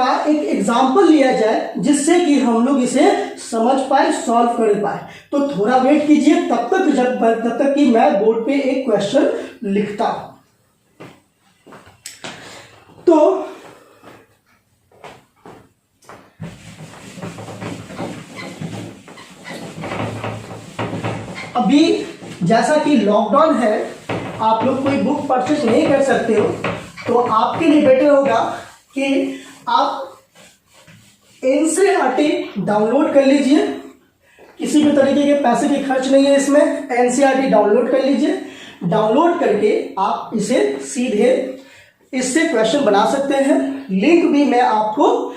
एग्जाम्पल लिया जाए जिससे कि हम लोग इसे समझ पाए, सॉल्व कर पाए। तो थोड़ा वेट कीजिए तब तक कि मैं बोर्ड पे एक क्वेश्चन लिखता हूं। तो अभी जैसा कि लॉकडाउन है, आप लोग कोई बुक परचेज नहीं कर सकते हो, तो आपके लिए बेटर होगा कि आप एनसीईआरटी डाउनलोड कर लीजिए। किसी भी तरीके के पैसे की खर्च नहीं है इसमें, एनसीईआरटी डाउनलोड कर लीजिए। डाउनलोड करके आप इसे सीधे इससे क्वेश्चन बना सकते हैं। लिंक भी मैं आपको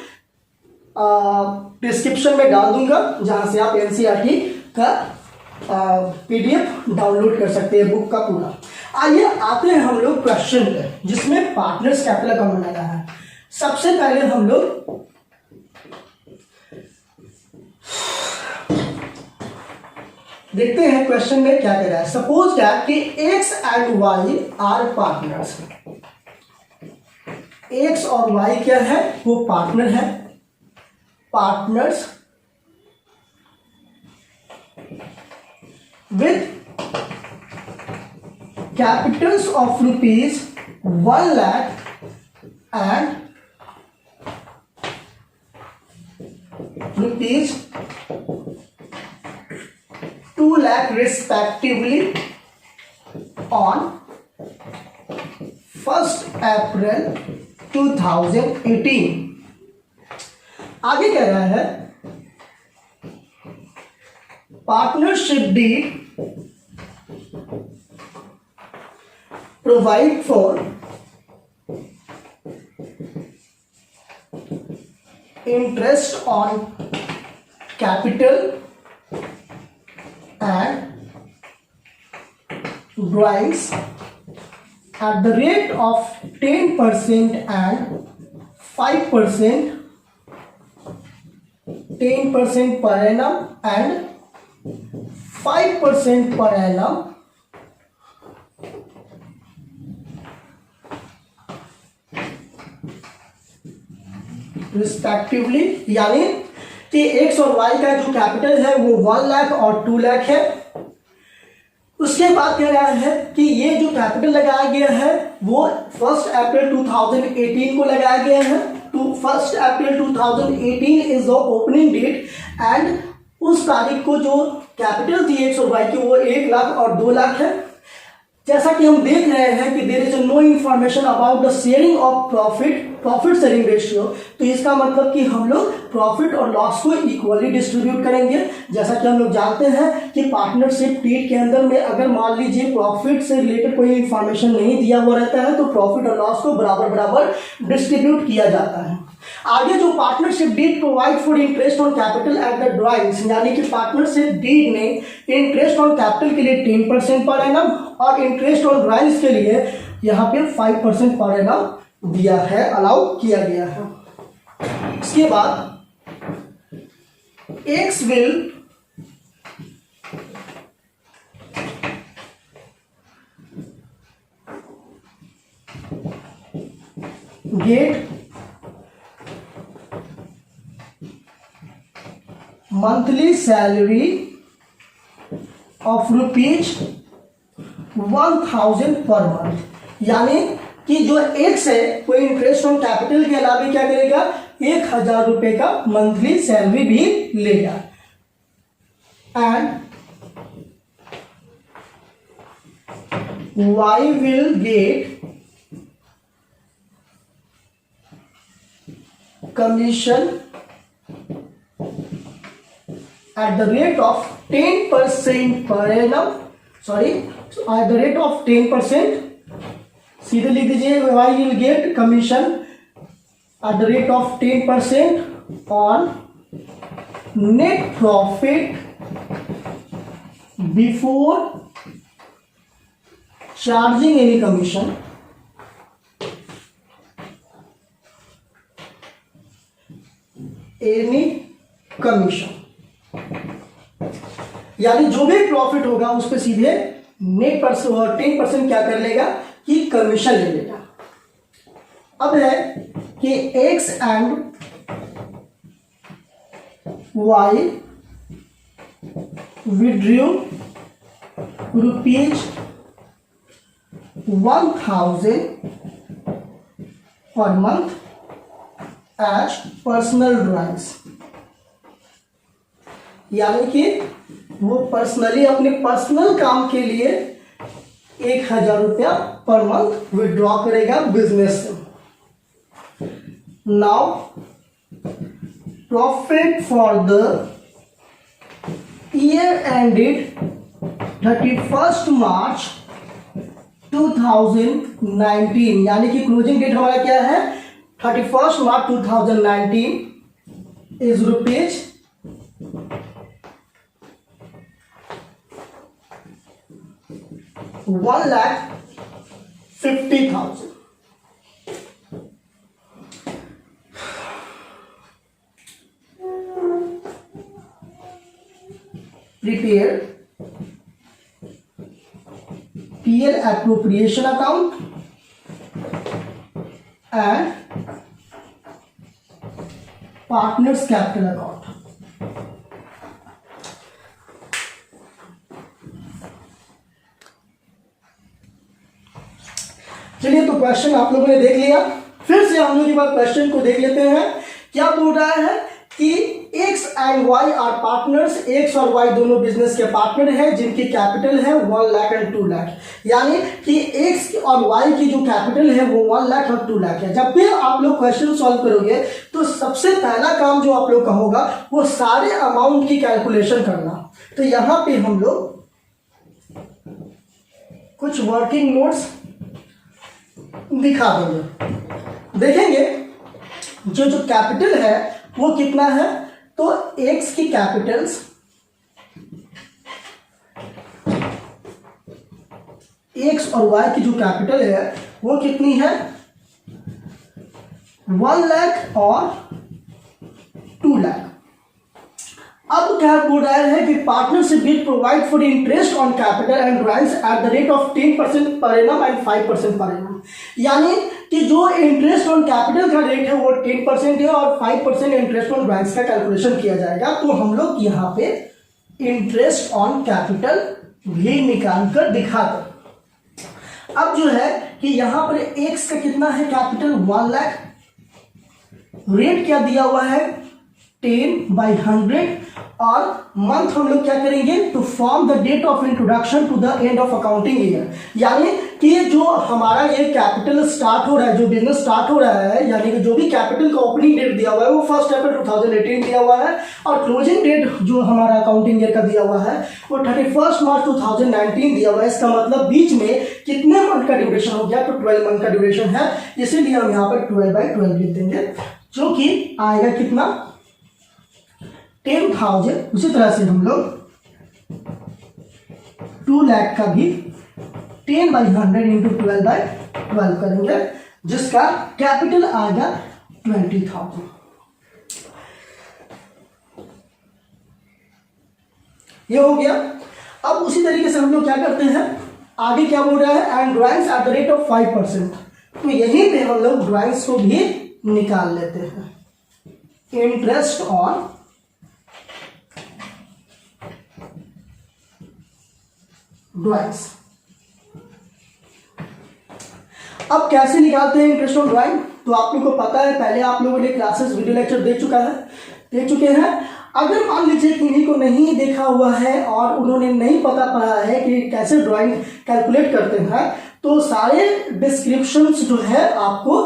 डिस्क्रिप्शन में डाल दूंगा, जहां से आप एनसीईआरटी का पीडीएफ डाउनलोड कर सकते हैं, बुक का पूरा। आइए आते हैं हम लोग क्वेश्चन पे, जिसमें पार्टनर्स कैपिटल अकाउंट बनाना है। सबसे पहले हम लोग देखते हैं क्वेश्चन में क्या कह रहा है। सपोज दैट कि X and Y are partners. X और वाई क्या है, वो पार्टनर है। Partners with capitals of rupees 1 lakh and rupees 2 lakh respectively on 1st April 2018। आगे कह रहा है partnership deed provide for interest on capital and drawings at the rate of 10% and 5%, 10% per annum and 5% per annum respectively. यानी कि x और Y का जो capital है वो 1 लाख और 2 लाख है। उसके बाद कह रहा है कि ये जो कैपिटल लगाया गया है वो 1 अप्रैल 2018 को लगाया गया है, 1 April 2018 is the opening date and उस तारीख को जो कैपिटल थी एक्स और वाई की वो 1 लाख और 2 लाख है। जैसा कि हम देख रहे हैं कि there is no information about the sharing of profit sharing ratio, तो इसका मतलब कि हम लोग प्रॉफिट और लॉस को इक्वली डिस्ट्रीब्यूट करेंगे। जैसा कि हम लोग जानते हैं कि पार्टनरशिप डीड के अंदर में अगर मान लीजिए प्रॉफिट से रिलेटेड कोई इंफॉर्मेशन नहीं दिया हुआ रहता है तो प्रॉफिट और लॉस को बराबर बराबर डिस्ट्रीब्यूट किया जाता है। आगे जो partnership deed provide for interest on capital at the drawings, यानी कि पार्टनरशिप डीड ने इंटरेस्ट ऑन कैपिटल के लिए 10% पर एनम और इंटरेस्ट ऑन ड्राइंग्स के लिए यहाँ पे 5% पर एनम दिया है, अलाउ किया गया है। इसके बाद x will get monthly salary of ₹1000 per month, यानी कि जो एक्स है वो इंटरेस्ट ऑन कैपिटल के अलावा क्या करेगा, 1000 रुपए का मंथली सैलरी भी लेगा। And Y will get commission at the rate of 10% per annum, at the rate of 10%, सीधे लिख दीजिए why you will get commission at the rate of 10% on net profit before charging any commission, यानी जो भी profit होगा उस पर सीधे नेट परसेंट 10% क्या कर लेगा कि कमीशन ले लेगा। अब है कि X and Y withdrew ₹1000 per month as personal drawings, यानी कि वो पर्सनली अपने पर्सनल काम के लिए 1000 रुपया पर मंथ विड्रॉ करेगा बिजनेस से। Now profit for the year ended 31 मार्च 2019, यानी कि क्लोजिंग डेट हमारा क्या है 31 मार्च 2019 is rupees 1,50,000। Prepare PL appropriation account and partners capital account। चलिए, तो क्वेश्चन आप लोगों ने देख लिया। फिर से हम लोग एक बार क्वेश्चन को देख लेते हैं। क्या बोल रहा है कि X and Y are partners, X और वाई दोनों बिजनेस के पार्टनर हैं जिनकी कैपिटल है 1 लाख एंड 2 लाख, यानी कि एक्स और वाई की जो कैपिटल है वो 1 लाख और 2 लाख है। जब भी आप लोग क्वेश्चन सॉल्व करोगे तो सबसे पहला काम जो आप लोग का होगा वो सारे अमाउंट की कैलकुलेशन करना। तो यहां पे हम लोग कुछ वर्किंग नोट्स दिखा देंगे। देखेंगे जो कैपिटल है वो कितना है, तो एक्स की कैपिटल्स एक्स और वाई की जो कैपिटल है वो कितनी है 1 लाख और 2 लाख। अब क्या बोल रहा है कि partnership will provide for interest on capital and drawings eight the rate of 10% per annum and 5% per annum, यानी कि जो इंटरेस्ट ऑन कैपिटल का रेट है वो 10% है और 5% इंटरेस्ट ऑन ड्राइंग्स का कैलकुलेशन किया जाएगा। तो हम लोग यहाँ पे इंटरेस्ट ऑन कैपिटल भी निकाल कर दिखा दें। अब जो है कि यहाँ पर एक्स का कितना है कैपिटल 1 लाख रेट क्या दिया हुआ है 10/100 और मंथ हम लोग क्या करेंगे to from the date of introduction to the end of accounting year, यानी कि जो हमारा ये कैपिटल स्टार्ट हो रहा है, जो बिजनेस स्टार्ट हो रहा है, यानी कि जो भी कैपिटल का ओपनिंग डेट दिया हुआ है वो 1 अप्रैल 2018 दिया हुआ है और क्लोजिंग डेट जो हमारा अकाउंटिंग ईयर का दिया हुआ है वो 31 मार्च 2019 दिया हुआ है। इसका मतलब बीच में कितने मंथ का ड्यूरेशन हो गया, तो 12 मंथ का ड्यूरेशन है, इसीलिए हम यहाँ पर 12/12 लिख देंगे, जो कि आएगा कितना 10,000। उसी तरह से हम लोग 2 लाख का भी 10/100 इंटू 12/12 करेंगे, जिसका कैपिटल आएगा 20,000। ये हो गया। अब उसी तरीके से हम लोग क्या करते हैं, आगे क्या बोल रहा है, and drawings eight the rate of 5%, तो यहीं पे हम लोग ड्राइंग्स को भी निकाल लेते हैं। इंटरेस्ट ऑन ड्राइंग्स, अब कैसे निकालते हैं इंटरेस्ट ऑन ड्राइंग, तो आप लोगों को पता है, पहले आप लोगों ने क्लासेस वीडियो लेक्चर देख चुके हैं। अगर मान लीजिए किन्हीं को नहीं देखा हुआ है और उन्होंने नहीं पता पड़ा है कि कैसे ड्राइंग कैलकुलेट करते हैं, तो सारे डिस्क्रिप्शंस जो है आपको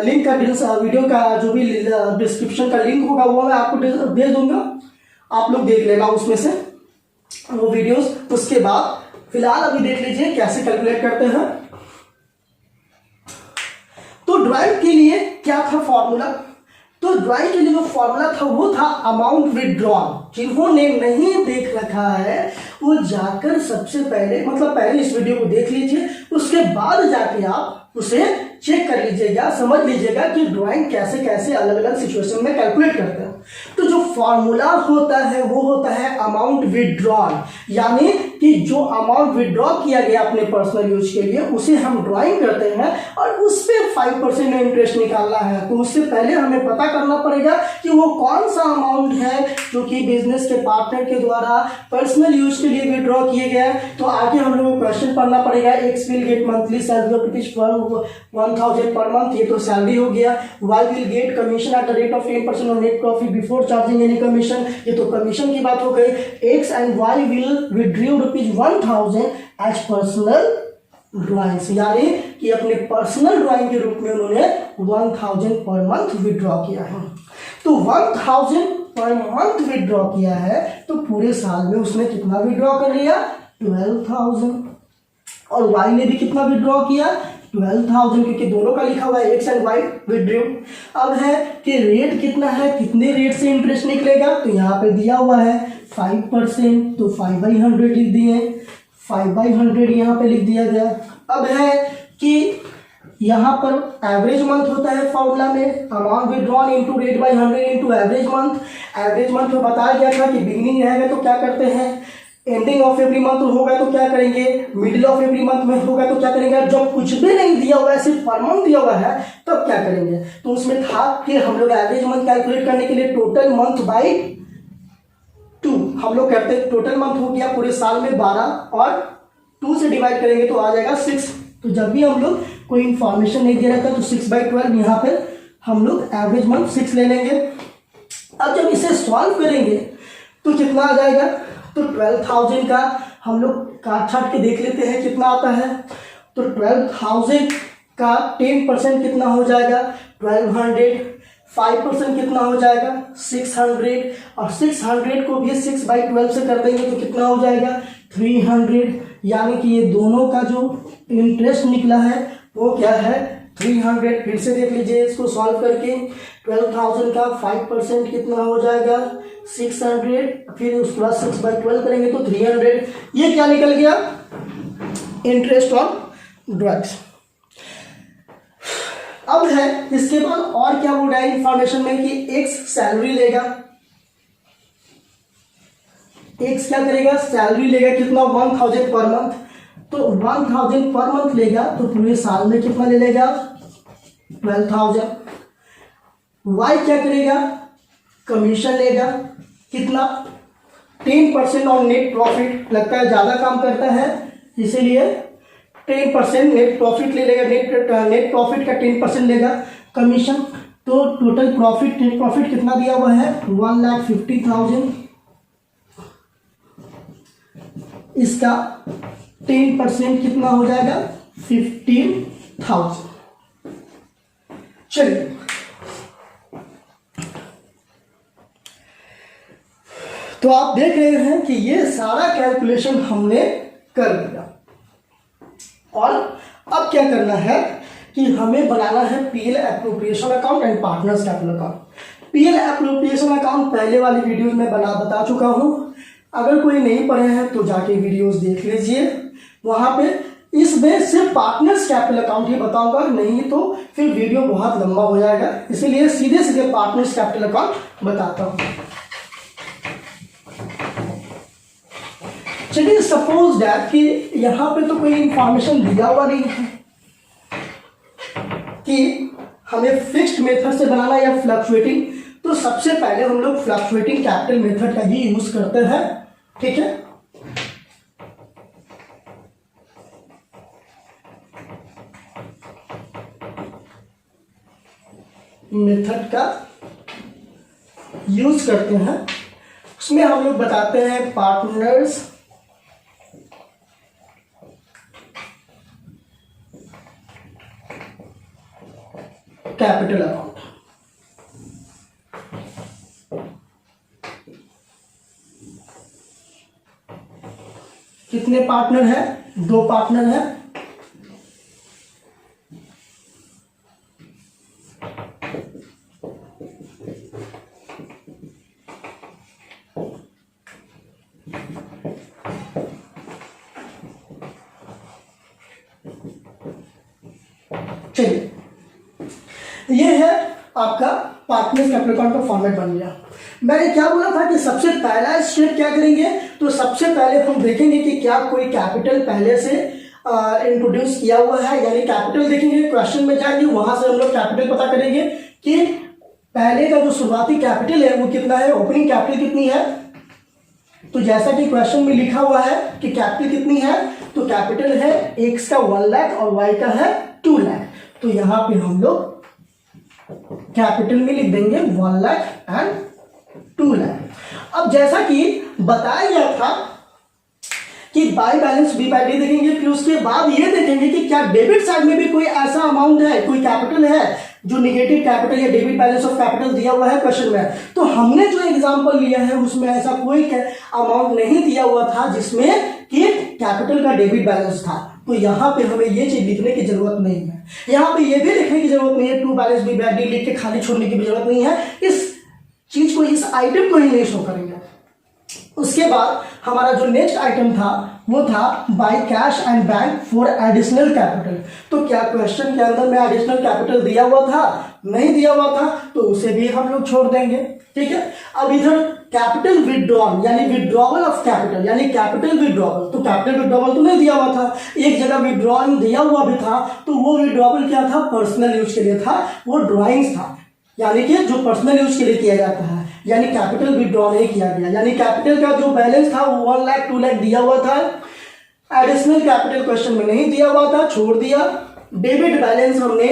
लिंक का वीडियो का जो भी डिस्क्रिप्शन का लिंक होगा वो मैं आपको दे दूंगा, आप लोग देख लेना उसमें से वो वीडियोस। उसके बाद फिलहाल अभी देख लीजिए कैसे कैलकुलेट करते हैं। तो ड्राइंग के लिए क्या था फॉर्मूला, तो ड्राइंग के लिए जो फॉर्मूला था वो था अमाउंट विथड्रॉन। जिन्होंने नहीं देख रखा है वो जाकर सबसे पहले, मतलब पहले इस वीडियो को देख लीजिए, उसके बाद जाके आप उसे चेक कर लीजिएगा, समझ लीजिएगा कि ड्राइंग कैसे कैसे अलग अलग सिचुएशन में कैलकुलेट करते हैं। तो जो फॉर्मूला होता है वो होता है अमाउंट विथड्रॉन, यानी कि जो अमाउंट विथड्रॉ किया गया अपने पर्सनल यूज के लिए उसे हम ड्राइंग करते हैं और उस पर 5% में इंटरेस्ट निकालना है। तो उससे पहले हमें पता करना पड़ेगा कि वो कौन सा अमाउंट है जो कि बिजनेस के पार्टनर के द्वारा पर्सनल यूज के लिए विथड्रॉ किए गए। तो आगे हम लोग को क्वेश्चन पढ़ना पड़ेगा, X will get monthly salary of ₹1,000 per month, ये तो सैलरी हो गया। Y will get commission at the rate of 10% on net profit before charging any commission, ये तो कमीशन की बात हो गई। X and Y will withdraw ₹1,000 as personal drawings, यानी कि अपने पर्सनल ड्राइंग के रूप में उन्होंने 1,000 पर मंथ विथड्रॉ किया है। तो 1,000 पर मंथ विथड्रॉ किया है तो पूरे साल में उसने कितना विथड्रॉ कर लिया 12,000। और वाई ने भी कितना विथड्रॉ किया 12,000, क्योंकि दोनों का लिखा हुआ है एक्स एंड वाई विथड्रॉ। अब है कि रेट कितना है, कितने रेट से इंटरेस्ट निकलेगा, तो यहाँ पे दिया हुआ है 5%, तो 5/100 लिख दिए, 5/100 यहाँ पे लिख दिया गया। अब है कि यहाँ पर एवरेज मंथ होता है फॉर्मूला में, amount withdrawn into rate by 100 into average month. Average month में बताया गया था कि बिगिनिंग रहेगा तो क्या करते हैं, एंडिंग ऑफ एवरी मंथ होगा तो क्या करेंगे, मिडिल ऑफ एवरी मंथ में होगा तो क्या करेंगे। जब कुछ भी नहीं दिया हुआ है, सिर्फ पर मंथ दिया हुआ है, तब क्या करेंगे। तो उसमें था कि हम लोग एवरेज मंथ कैलकुलेट करने के लिए टोटल मंथ बाई 2 हम लोग करते हैं। टोटल मंथ हो गया पूरे साल में 12 और 2 से डिवाइड करेंगे तो आ जाएगा 6। तो जब भी हम लोग कोई इंफॉर्मेशन नहीं दे रहा था तो 6/12 यहाँ पे हम लोग एवरेज मंथ 6 ले लेंगे। अब जब इसे सॉल्व करेंगे तो कितना आ जाएगा, तो 12,000 का हम लोग काट छाट के देख लेते हैं कितना आता है। तो 12,000 का 10% कितना हो जाएगा 1200, 5% कितना हो जाएगा 600, और 600 को भी 6/12 से कर देंगे तो कितना हो जाएगा 300। यानी कि ये दोनों का जो इंटरेस्ट निकला है वो क्या है 300। फिर से देख लीजिए इसको सॉल्व करके, 12,000 का 5% कितना हो जाएगा 600, फिर उसके बाद 6/12 करेंगे तो 300। ये क्या निकल गया इंटरेस्ट ऑन ड्रग्स। अब है इसके बाद और क्या बोल रहा है इंफॉर्मेशन में कि एक्स सैलरी लेगा, एक्स क्या करेगा सैलरी लेगा कितना 1,000 पर मंथ। तो 1,000 पर मंथ लेगा तो पूरे साल में कितना ले लेगा 12,000। वाई क्या करेगा कमीशन लेगा कितना 10% ऑन नेट प्रॉफिट, लगता है ज्यादा काम करता है इसीलिए 10% नेट प्रॉफिट ले लेगा, नेट प्रॉफिट का 10% लेगा कमीशन। तो टोटल प्रॉफिट, नेट प्रॉफिट कितना दिया हुआ है 1,50,000। इसका 10% कितना हो जाएगा 15,000। चलिए तो आप देख रहे हैं कि ये सारा कैलकुलेशन हमने कर दिया और अब क्या करना है कि हमें बनाना है PL appropriation account and partners capital account. PL appropriation account पहले वाली वीडियो में बता चुका हूं, अगर कोई नहीं पढ़े हैं तो जाके वीडियोस देख लीजिए, वहां पे इसमें सिर्फ पार्टनर्स कैपिटल अकाउंट ही बताऊंगा, नहीं तो फिर वीडियो बहुत लंबा हो जाएगा, इसीलिए सीधे सीधे पार्टनर्स कैपिटल अकाउंट बताता हूं। चलिए सपोज दैट कि यहां पे तो कोई इंफॉर्मेशन दिया हुआ नहीं है कि हमें फिक्स्ड मेथड से बनाना या फ्लक्चुएटिंग, तो सबसे पहले हम लोग फ्लक्चुएटिंग कैपिटल मेथड का ही यूज करते हैं। ठीक है, मेथड का यूज करते हैं, उसमें हम लोग बताते हैं पार्टनर्स कैपिटल अकाउंट। कितने पार्टनर है 2 पार्टनर है, चलिए ये है आपका पार्टनर्स कैपिटल अकाउंट का फॉर्मेट बन गया। मैंने क्या बोला था कि सबसे पहला स्टेप क्या करेंगे, तो सबसे पहले हम देखेंगे कि क्या कोई कैपिटल पहले से इंट्रोड्यूस किया हुआ है, यानी कैपिटल देखेंगे, क्वेश्चन में जाएंगे, वहां से हम लोग कैपिटल पता करेंगे कि पहले का जो शुरुआती कैपिटल है वो कितना है, ओपनिंग कैपिटल कितनी है। तो जैसा कि क्वेश्चन में लिखा हुआ है कि कैपिटल कितनी है, तो कैपिटल है एक्स का 1 लाख और वाई का है 2 लाख, तो यहां पे हम लोग कैपिटल में लिख देंगे 1 लाख एंड 2 लाख। अब जैसा कि बताया गया था कि by balance B by d देखेंगे, फिर उसके बाद ये देखेंगे कि क्या डेबिट साइड में भी कोई ऐसा अमाउंट है, कोई कैपिटल है जो निगेटिव कैपिटल या डेबिट बैलेंस ऑफ कैपिटल दिया हुआ है क्वेश्चन में। तो हमने जो एग्जांपल लिया है उसमें ऐसा कोई अमाउंट नहीं दिया हुआ था जिसमें कि कैपिटल का डेबिट बैलेंस था, तो यहां पे हमें ये चीज लिखने की जरूरत नहीं है, यहां पे ये भी लिखने की जरूरत नहीं है, to balance B by d लिख के खाली छोड़ने की भी जरूरत नहीं है, इस चीज को, इस आइटम को ही नहीं शो करेंगे। उसके बाद हमारा जो नेक्स्ट आइटम था वो था by cash and bank for additional capital. तो क्या क्वेश्चन के अंदर में एडिशनल कैपिटल दिया हुआ था, नहीं दिया हुआ था, तो उसे भी हम लोग छोड़ देंगे। ठीक है, अब इधर कैपिटल विड्रॉल यानी विड्रॉवल ऑफ कैपिटल यानी कैपिटल विड्रॉवल, तो कैपिटल विड्रॉवल तो नहीं दिया हुआ था, एक जगह विड्रॉइंग दिया हुआ भी था, तो वो विड्रॉवल क्या था, पर्सनल यूज के लिए था, वो ड्रॉइंग्स था, यानी कि जो पर्सनल यूज के लिए किया जाता है, यानी कैपिटल विड्रॉ नहीं किया गया, यानी कैपिटल का जो बैलेंस था वो 1 लाख 2 लाख दिया हुआ था, एडिशनल कैपिटल क्वेश्चन में नहीं दिया हुआ था, छोड़ दिया। डेबिट बैलेंस हमने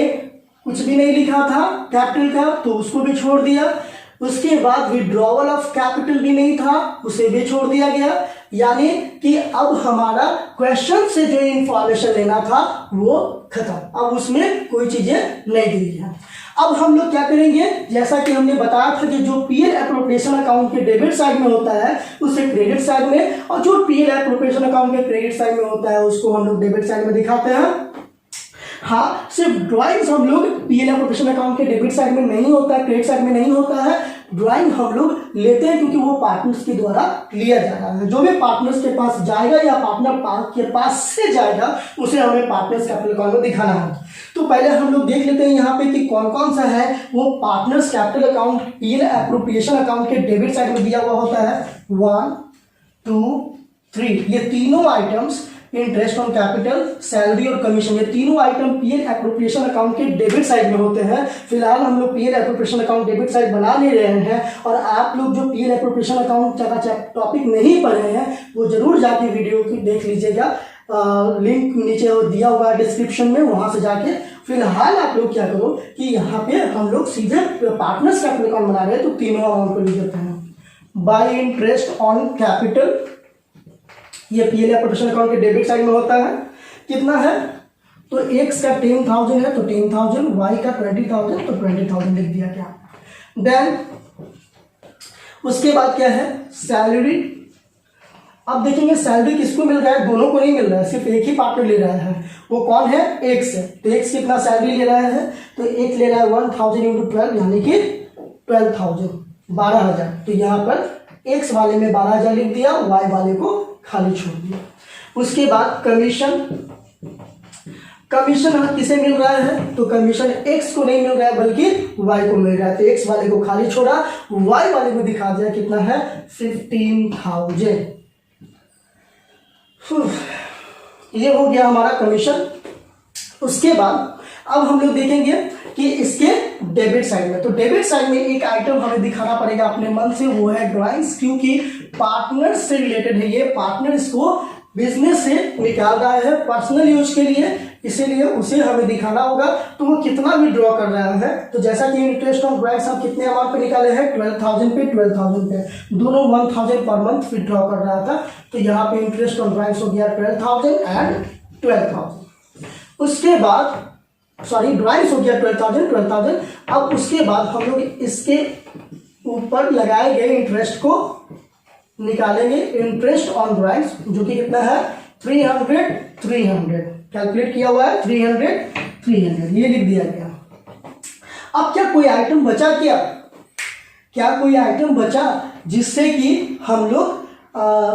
कुछ भी नहीं लिखा था कैपिटल का, तो उसको भी छोड़ दिया। उसके बाद विड्रॉवल ऑफ कैपिटल भी नहीं था, उसे भी छोड़ दिया गया, यानी कि अब हमारा क्वेश्चन से जो इंफॉर्मेशन लेना था वो खत्म, अब उसमें कोई चीजें नहीं दी है। अब हम लोग क्या करेंगे, जैसा कि हमने बताया था कि जो पीएल एप्रोप्रिएशन अकाउंट के डेबिट साइड में होता है उसे क्रेडिट साइड में, और जो पीएल एप्रोप्रिएशन अकाउंट के क्रेडिट साइड में होता है उसको हम लोग डेबिट साइड में दिखाते हैं। हाँ, सिर्फ ड्राइंग्स हम लोग पीएल एप्रोप्रिएशन अकाउंट के डेबिट साइड में नहीं होता है, क्रेडिट साइड में नहीं होता है, ड्राइंग हम लोग लेते हैं क्योंकि वो पार्टनर्स के द्वारा लिया जा रहा है। जो भी पार्टनर्स के पास जाएगा या पार्टनर के पास से जाएगा उसे हमें पार्टनर्स कैपिटल अकाउंट में दिखाना है। तो पहले हम लोग देख लेते हैं यहाँ पे कि कौन कौन सा है वो partners capital account PL appropriation account के डेबिट साइड में दिया हुआ होता है। 1 2 3 ये तीनों items, interest on capital, salary और कमीशन, ये तीनों आइटम पीएल एप्रोप्रिएशन अकाउंट के डेबिट साइड में होते हैं। फिलहाल हम लोग PL appropriation account debit side बना ले रहे हैं, और आप लोग जो पीएल एप्रोप्रिएशन अकाउंट का टॉपिक नहीं पढ़े हैं वो जरूर जाके वीडियो की देख लीजिएगा, लिंक नीचे दिया हुआ है डिस्क्रिप्शन में, वहां से जाके फिलहाल आप लोग क्या करो कि यहाँ पे हम लोग सीधे पार्टनर्स कैपिटल अकाउंट बना रहे हैं, तो तीनों अमाउंट को लिख देते हैं। बाय इंटरेस्ट ऑन कैपिटल, ये पीएल एप्रोप्रिएशन अकाउंट के डेबिट साइड में होता है। कितना है, तो एक्स का 10,000 है तो 10,000, वाई का 20,000 तो 20,000 लिख दिया गया। देन उसके बाद क्या है, सैलरी। अब देखेंगे सैलरी किसको मिल रहा है, दोनों को नहीं मिल रहा है, सिर्फ एक ही पार्टनर ले रहा है, वो कौन है, एक्स है। तो एक्स कितना सैलरी ले रहा है, तो एक्स ले रहा है 1000 इंटू 12 यानी कि 12,000, 12,000। तो यहाँ पर एक्स वाले में 12,000 लिख दिया, वाई वाले को खाली छोड़ दिया। उसके बाद कमीशन, कमीशन किसे मिल रहा है, तो कमीशन एक्स को नहीं मिल रहा है बल्कि वाई को मिल रहा है, तो एक्स वाले को खाली छोड़ा, वाई वाले को दिखा दिया कितना है 15,000। ये हो गया हमारा कमीशन। उसके बाद अब हम लोग देखेंगे कि इसके डेबिट साइड में, तो डेबिट साइड में एक आइटम हमें दिखाना पड़ेगा अपने मन से, वो है ड्राइंग्स, क्योंकि पार्टनर से रिलेटेड है ये, पार्टनर इसको बिजनेस से निकाल रहा है पर्सनल यूज के लिए, इसीलिए उसे हमें दिखाना होगा। तो वो कितना भी ड्रॉ कर रहा है, तो जैसा कि इंटरेस्ट ऑन ड्राइंग्स हम कितने अमाउंट पे निकाले हैं, 12,000 पे 12,000 पे, दोनों 1,000 पर मंथ विड्रॉ कर रहा था, तो यहाँ पे इंटरेस्ट ऑन ड्राइंग्स हो गया 12,000 एंड 12,000। उसके बाद सॉरी ड्राइंग्स हो गया 12,000। अब उसके बाद हम लोग इसके ऊपर लगाए गए इंटरेस्ट को निकालेंगे, इंटरेस्ट ऑन ड्राइंग्स, जो कि कितना है 300 कैलकुलेट किया हुआ है, 300 ये लिख दिया गया। अब क्या कोई आइटम बचा, क्या कोई आइटम बचा जिससे कि हम लोग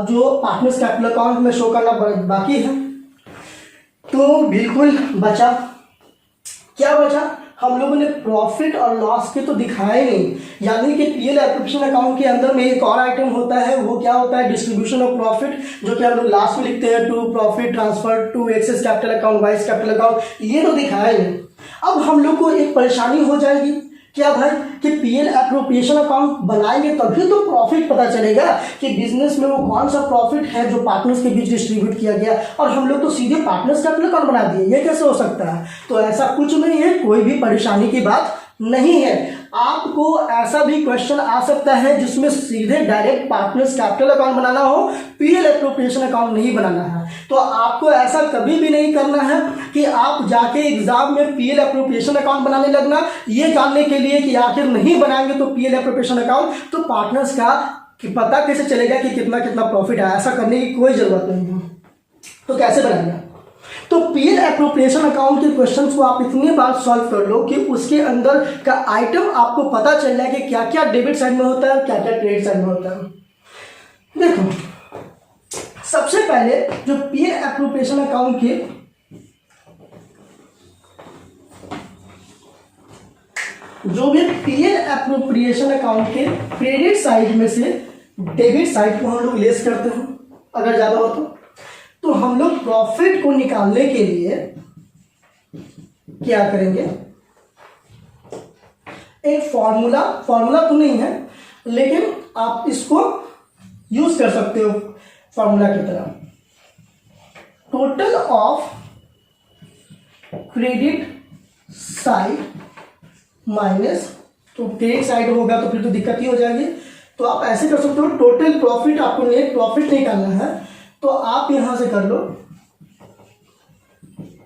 जो पार्टनर्स कैपिटल अकाउंट में शो करना बाकी है, तो बिल्कुल बचा। क्या बचा, हम लोगों ने प्रॉफिट और लॉस के तो दिखाए नहीं, यानी कि पीएल एप्रोप्रिएशन अकाउंट के अंदर में एक और आइटम होता है, वो क्या होता है, डिस्ट्रीब्यूशन ऑफ प्रॉफिट, जो कि हम लोग लास्ट में लिखते हैं to profit transfer to X's capital account Y's capital account, ये तो दिखाया नहीं। अब हम लोग को एक परेशानी हो जाएगी, क्या भाई, कि पीएल एप्रोप्रिएशन अकाउंट बनाएंगे तभी तो प्रॉफिट पता चलेगा कि बिजनेस में वो कौन सा प्रॉफिट है जो पार्टनर्स के बीच डिस्ट्रीब्यूट किया गया, और हम लोग तो सीधे पार्टनर्स कैपिटल अकाउंट बना दिए, ये कैसे हो सकता है। तो ऐसा कुछ नहीं है, कोई भी परेशानी की बात नहीं है। आपको ऐसा भी क्वेश्चन आ सकता है जिसमें सीधे डायरेक्ट पार्टनर्स कैपिटल अकाउंट बनाना हो, पीएल एप्रोप्रिएशन अकाउंट नहीं बनाना है। तो आपको ऐसा कभी भी नहीं करना है कि आप जाके एग्जाम में पीएल एप्रोप्रिएशन अकाउंट बनाने लगना, ये जानने के लिए कि आखिर नहीं बनाएंगे तो पीएल एप्रोप्रिएशन अकाउंट तो पार्टनर्स का कि पता कैसे चलेगा कि कितना कितना प्रॉफिट है, ऐसा करने की कोई जरूरत नहीं है। तो कैसे बनाएंगे, तो पीएल एप्रोप्रिएशन अकाउंट के क्वेश्चंस को आप इतनी बार सॉल्व कर लो कि उसके अंदर का आइटम आपको पता चल जाए कि क्या क्या डेबिट साइड में होता है, क्या क्या क्रेडिट साइड में होता है। देखो सबसे पहले जो पीएल एप्रोप्रिएशन अकाउंट के जो भी पीएल एप्रोप्रिएशन अकाउंट के क्रेडिट साइड में से डेबिट साइड को हम लोग लेस करते हैं, अगर ज्यादा हो तो हम लोग प्रॉफिट को निकालने के लिए क्या करेंगे, एक फॉर्मूला तो नहीं है लेकिन आप इसको यूज कर सकते हो फॉर्मूला की तरह, total of credit side minus, तो क्रेडिट साइड होगा तो फिर तो दिक्कत ही हो जाएगी, तो आप ऐसे कर सकते हो, टोटल प्रॉफिट, आपको नेट प्रॉफिट निकालना है तो आप यहां से कर लो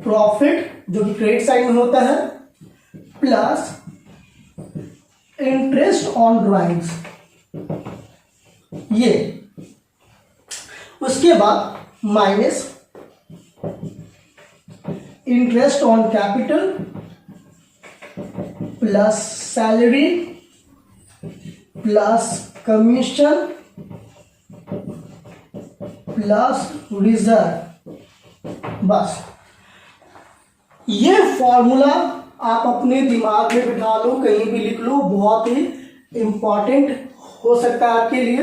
प्रॉफिट जो कि क्रेडिट साइड में होता है प्लस इंटरेस्ट ऑन ड्राइंग्स, ये उसके बाद minus interest on capital plus salary plus commission plus reserve. बस ये फॉर्मूला आप अपने दिमाग में बिठा लो, कहीं भी लिख लो, बहुत ही इंपॉर्टेंट हो सकता है आपके लिए।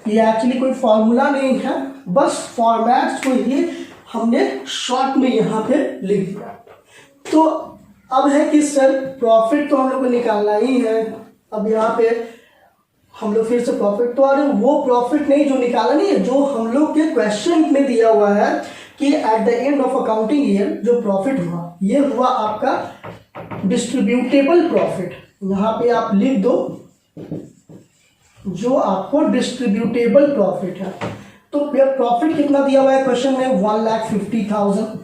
ये एक्चुअली कोई फॉर्मूला नहीं है, बस फॉर्मेट्स को ही हमने शॉर्ट में यहाँ पे लिख दिया। तो अब है कि सर प्रॉफिट तो हम लोग को निकालना ही है, अब यहाँ पे हम लोग फिर से प्रॉफिट, तो अरे वो प्रॉफिट नहीं जो निकाला नहीं है, जो हम लोग के क्वेश्चन में दिया हुआ है कि at the end of accounting year जो प्रॉफिट हुआ ये हुआ आपका डिस्ट्रीब्यूटेबल प्रॉफिट। यहाँ पे आप लिख दो जो आपको डिस्ट्रीब्यूटेबल प्रॉफिट है। तो प्रॉफिट कितना दिया हुआ है क्वेश्चन में, 1,50,000।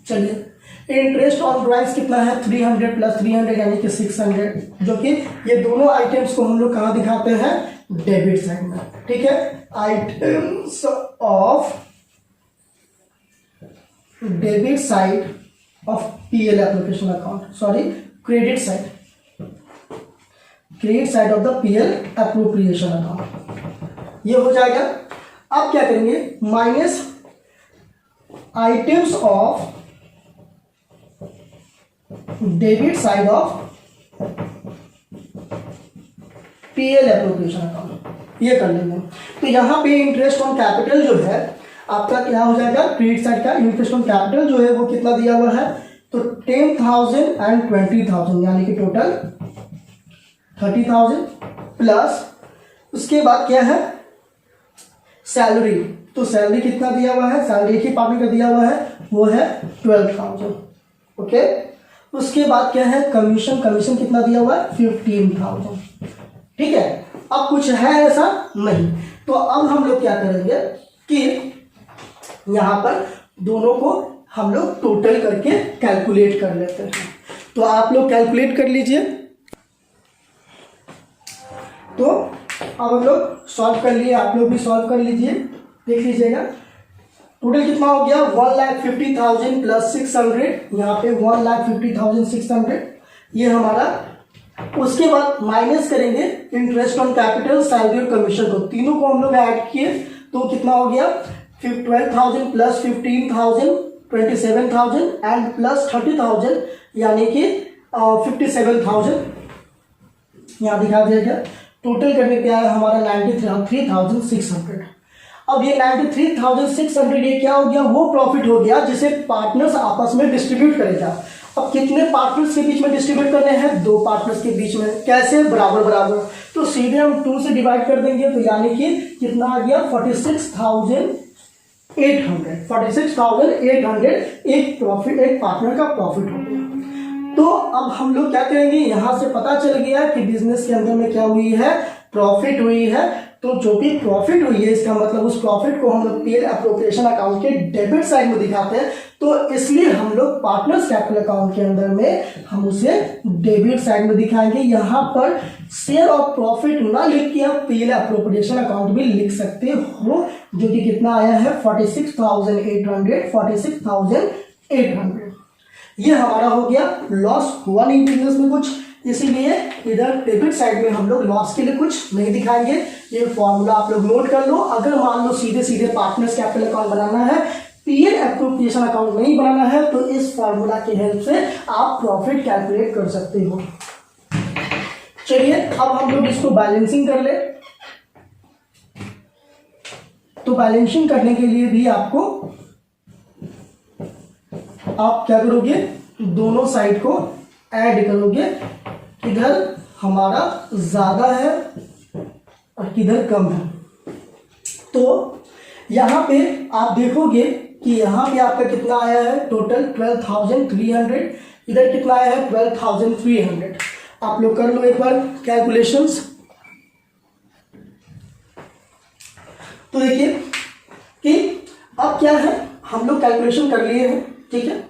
चलिए, इंटरेस्ट ऑन ड्राइव्स कितना है, 300 प्लस 300 यानी कि 600, जो कि ये दोनों आइटम्स को हम लोग कहाँ दिखाते हैं, डेबिट साइड में। ठीक है, items of debit side of PL application account, sorry credit side of the PL appropriation account, ये हो जाएगा। अब क्या करेंगे, minus items of debit side of PL appropriation account, ये कर लेंगे। तो यहां पे इंटरेस्ट ऑन कैपिटल जो है आपका क्या हो जाएगा, क्रेडिट साइड का इंटरेस्ट ऑन कैपिटल जो है वो कितना दिया हुआ है, तो 10,000 एंड 20,000 यानी कि टोटल 30,000 प्लस उसके बाद क्या है सैलरी। तो सैलरी कितना दिया हुआ है, सैलरी एक ही पार्टनर का दिया हुआ है, वो है 12,000। ओके, उसके बाद क्या है कमीशन, कमीशन कितना दिया हुआ है 15,000। ठीक है, अब कुछ है ऐसा नहीं। तो अब हम लोग क्या करेंगे कि यहां पर दोनों को हम लोग टोटल करके कैलकुलेट कर लेते हैं। तो आप लोग कैलकुलेट कर लीजिए। तो अब हम लोग सॉल्व कर लिए, आप लोग भी सॉल्व कर लीजिए, देख लीजिएगा टोटल कितना हो गया, 1,50,000 प्लस 600, यहाँ पे 1,50,600 ये हमारा। उसके बाद माइनस करेंगे इंटरेस्ट ऑन कैपिटल, सैलरी और कमीशन को, तीनों को हम लोग ऐड किए तो कितना हो गया 12,000 प्लस 15,000 27,000 एंड प्लस 30,000 यानी कि 57,000 यहाँ दिखा दिया गया। टोटल करने पे आया हमारा 93,600। अब ये 93,600 ये क्या हो गया, वो प्रॉफिट हो गया जिसे पार्टनर्स आपस में डिस्ट्रीब्यूट करेगा। अब कितने पार्टनर्स के बीच में डिस्ट्रीब्यूट करने हैं, 2 पार्टनर्स के बीच में। कैसे, बराबर बराबर। तो सीधे हम 2 से डिवाइड कर देंगे, तो यानी कि कितना आ गया 46,800 एक प्रॉफिट, एक पार्टनर का प्रॉफिट हो गया। तो अब हम लोग क्या करेंगे, यहां से पता चल गया कि बिजनेस के अंदर में क्या हुई है, प्रॉफिट हुई है। तो जो भी प्रॉफिट हुई है इसका मतलब उस प्रॉफिट को हम लोग पीएल एप्रोप्रिएशन अकाउंट के डेबिट साइड में दिखाते हैं। तो इसलिए हम लोग पार्टनर्स कैपिटल अकाउंट के अंदर में हम उसे डेबिट साइड में दिखाएंगे। यहां पर शेयर ऑफ प्रॉफिट ना लिख के आप पीएल एप्रोप्रिएशन अकाउंट भी लिख सकते हो, जो कि कितना आया है 46,800। ये हमारा हो गया। लॉस हुआ नहीं बिजनेस में कुछ, इसीलिए इधर डेबिट साइड में हम लोग लॉस के लिए कुछ नहीं दिखाएंगे। ये फॉर्मूला आप लोग नोट कर लो। अगर मान लो सीधे सीधे पार्टनर्स कैपिटल अकाउंट बनाना है, पीएल एप्रोप्रिएशन अकाउंट नहीं बनाना है, तो इस फॉर्मूला की हेल्प से आप प्रॉफिट कैलकुलेट कर सकते हो। चलिए अब हम लोग इसको बैलेंसिंग कर ले। तो बैलेंसिंग करने के लिए भी आपको आप क्या करोगे, दोनों साइड को ऐड करोगे, किधर हमारा ज्यादा है और किधर कम है। तो यहां पे आप देखोगे कि यहां पे आपका कितना आया है, टोटल 12,300, इधर कितना आया है 12,300। आप लोग कर लो एक बार कैलकुलेशंस। तो देखिए कि अब क्या है, हम लोग कैलकुलेशन कर लिए हैं, ठीक है।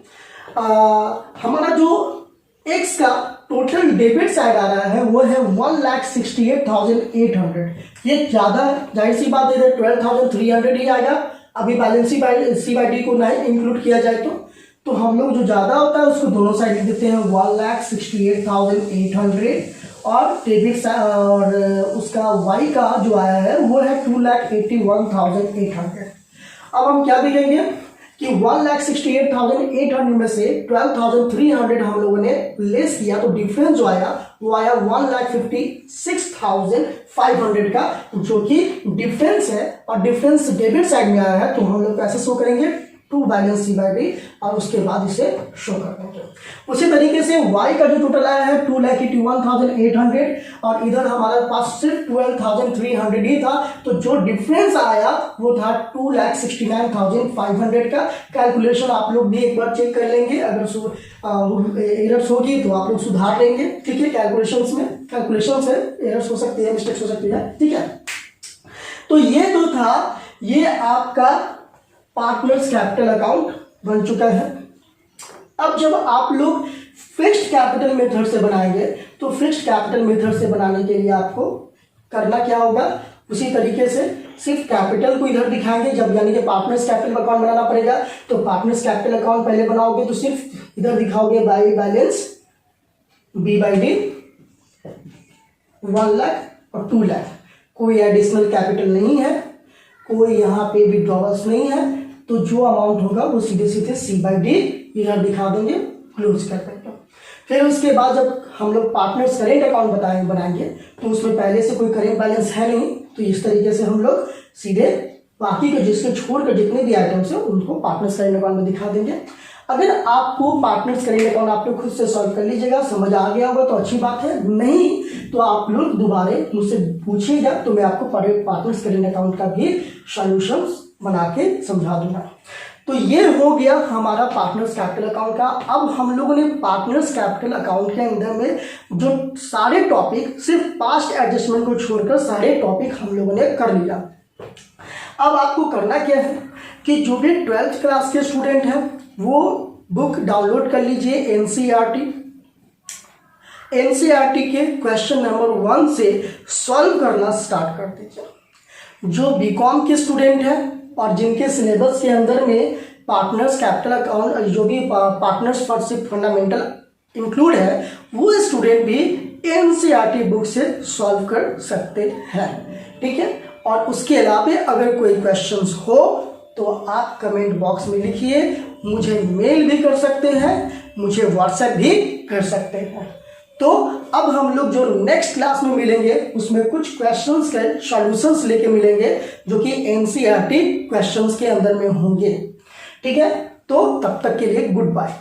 हमारा जो एक्स का टोटल डेबिट साइड आ रहा है वो है 1,68,800। ये ज्यादा है, जाहिर सी बात है 12,300 ही आएगा। अभी बैलेंस सी बाई डी को नहीं इंक्लूड किया जाए तो हम लोग जो ज्यादा होता है उसको दोनों साइड लिख देते हैं 1,68,800 और डेबिट और उसका वाई का जो आया है वो है 2,81,800। अब हम क्या देखेंगे कि 1,68,800 में से 12,300 हम लोगों ने लेस किया, तो डिफरेंस जो आया वो आया 1,56,500 का, जो कि डिफरेंस है और डिफरेंस डेबिट साइड में आया है। तो हम लोग कैसे शो करेंगे, to balance c by d और उसके बाद इसे शो कर देंगे। उसी तरीके से y का जो टोटल आया है 2,81,800 और इधर हमारे पास सिर्फ 12,300 ही था, तो जो डिफरेंस आया वो था 2,69,500 का। कैलकुलेशन आप लोग भी एक बार चेक कर लेंगे, अगर एरर्स होगी तो आप लोग सुधार लेंगे, ठीक है। कैलकुलेशन से एरर्स हो सकती है, मिस्टेक्स हो सकती है, ठीक है। तो ये जो था ये आपका पार्टनर्स कैपिटल अकाउंट बन चुका है। अब जब आप लोग फिक्स्ड कैपिटल मेथड से बनाएंगे तो फिक्स्ड कैपिटल मेथड से बनाने के लिए आपको करना क्या होगा, उसी तरीके से सिर्फ कैपिटल को इधर दिखाएंगे। जब यानी कि पार्टनर्स कैपिटल अकाउंट बनाना पड़ेगा तो पार्टनर्स कैपिटल अकाउंट पहले बनाओगे तो सिर्फ इधर दिखाओगे by balance B by D 1 lakh और 2 लाख, कोई एडिशनल कैपिटल नहीं है, कोई यहाँ पे विड्रॉवल्स नहीं है, तो जो अमाउंट होगा वो सीधे सीधे सी बाई डी इधर दिखा देंगे, क्लोज कर देंगे। फिर उसके बाद जब हम लोग पार्टनर्स करेंट अकाउंट बनाएंगे तो उसमें पहले से कोई करेंट बैलेंस है नहीं, तो इस तरीके से हम लोग सीधे बाकी के जिसके छोड़कर जितने भी आइटम्स है उनको पार्टनर्स करेंट अकाउंट में दिखा देंगे। अगर आपको पार्टनर्स करेंट अकाउंट आप लोग खुद से सॉल्व कर लीजिएगा, समझ आ गया होगा तो अच्छी बात है, नहीं तो आप लोग दोबारा मुझसे पूछिएगा तो मैं आपको पार्टनर्स करेंट अकाउंट का भी सॉल्यूशन बना के समझा दूंगा। तो ये हो गया हमारा पार्टनर्स कैपिटल अकाउंट का। अब हम लोगों ने पार्टनर्स कैपिटल अकाउंट के अंदर में जो सारे टॉपिक सिर्फ पास्ट एडजस्टमेंट को छोड़कर सारे टॉपिक हम लोगों ने कर लिया। अब आपको करना क्या है कि जो भी 12th क्लास के स्टूडेंट हैं वो बुक डाउनलोड कर लीजिए एनसीईआरटी के क्वेश्चन नंबर 1 से सॉल्व करना स्टार्ट कर दीजिए। जो बीकॉम के स्टूडेंट हैं और जिनके सिलेबस के अंदर में पार्टनर्स कैपिटल अकाउंट जो भी पार्टनर्स फंडामेंटल इंक्लूड है वो स्टूडेंट भी एनसीईआरटी बुक से सॉल्व कर सकते हैं, ठीक है। और उसके अलावा अगर कोई क्वेश्चंस हो तो आप कमेंट बॉक्स में लिखिए, मुझे मेल भी कर सकते हैं, मुझे व्हाट्सएप भी कर सकते हैं। तो अब हम लोग जो नेक्स्ट क्लास में मिलेंगे उसमें कुछ क्वेश्चंस के सॉल्यूशंस लेके मिलेंगे जो कि एनसीईआरटी क्वेश्चंस के अंदर में होंगे, ठीक है। तो तब तक के लिए गुड बाय।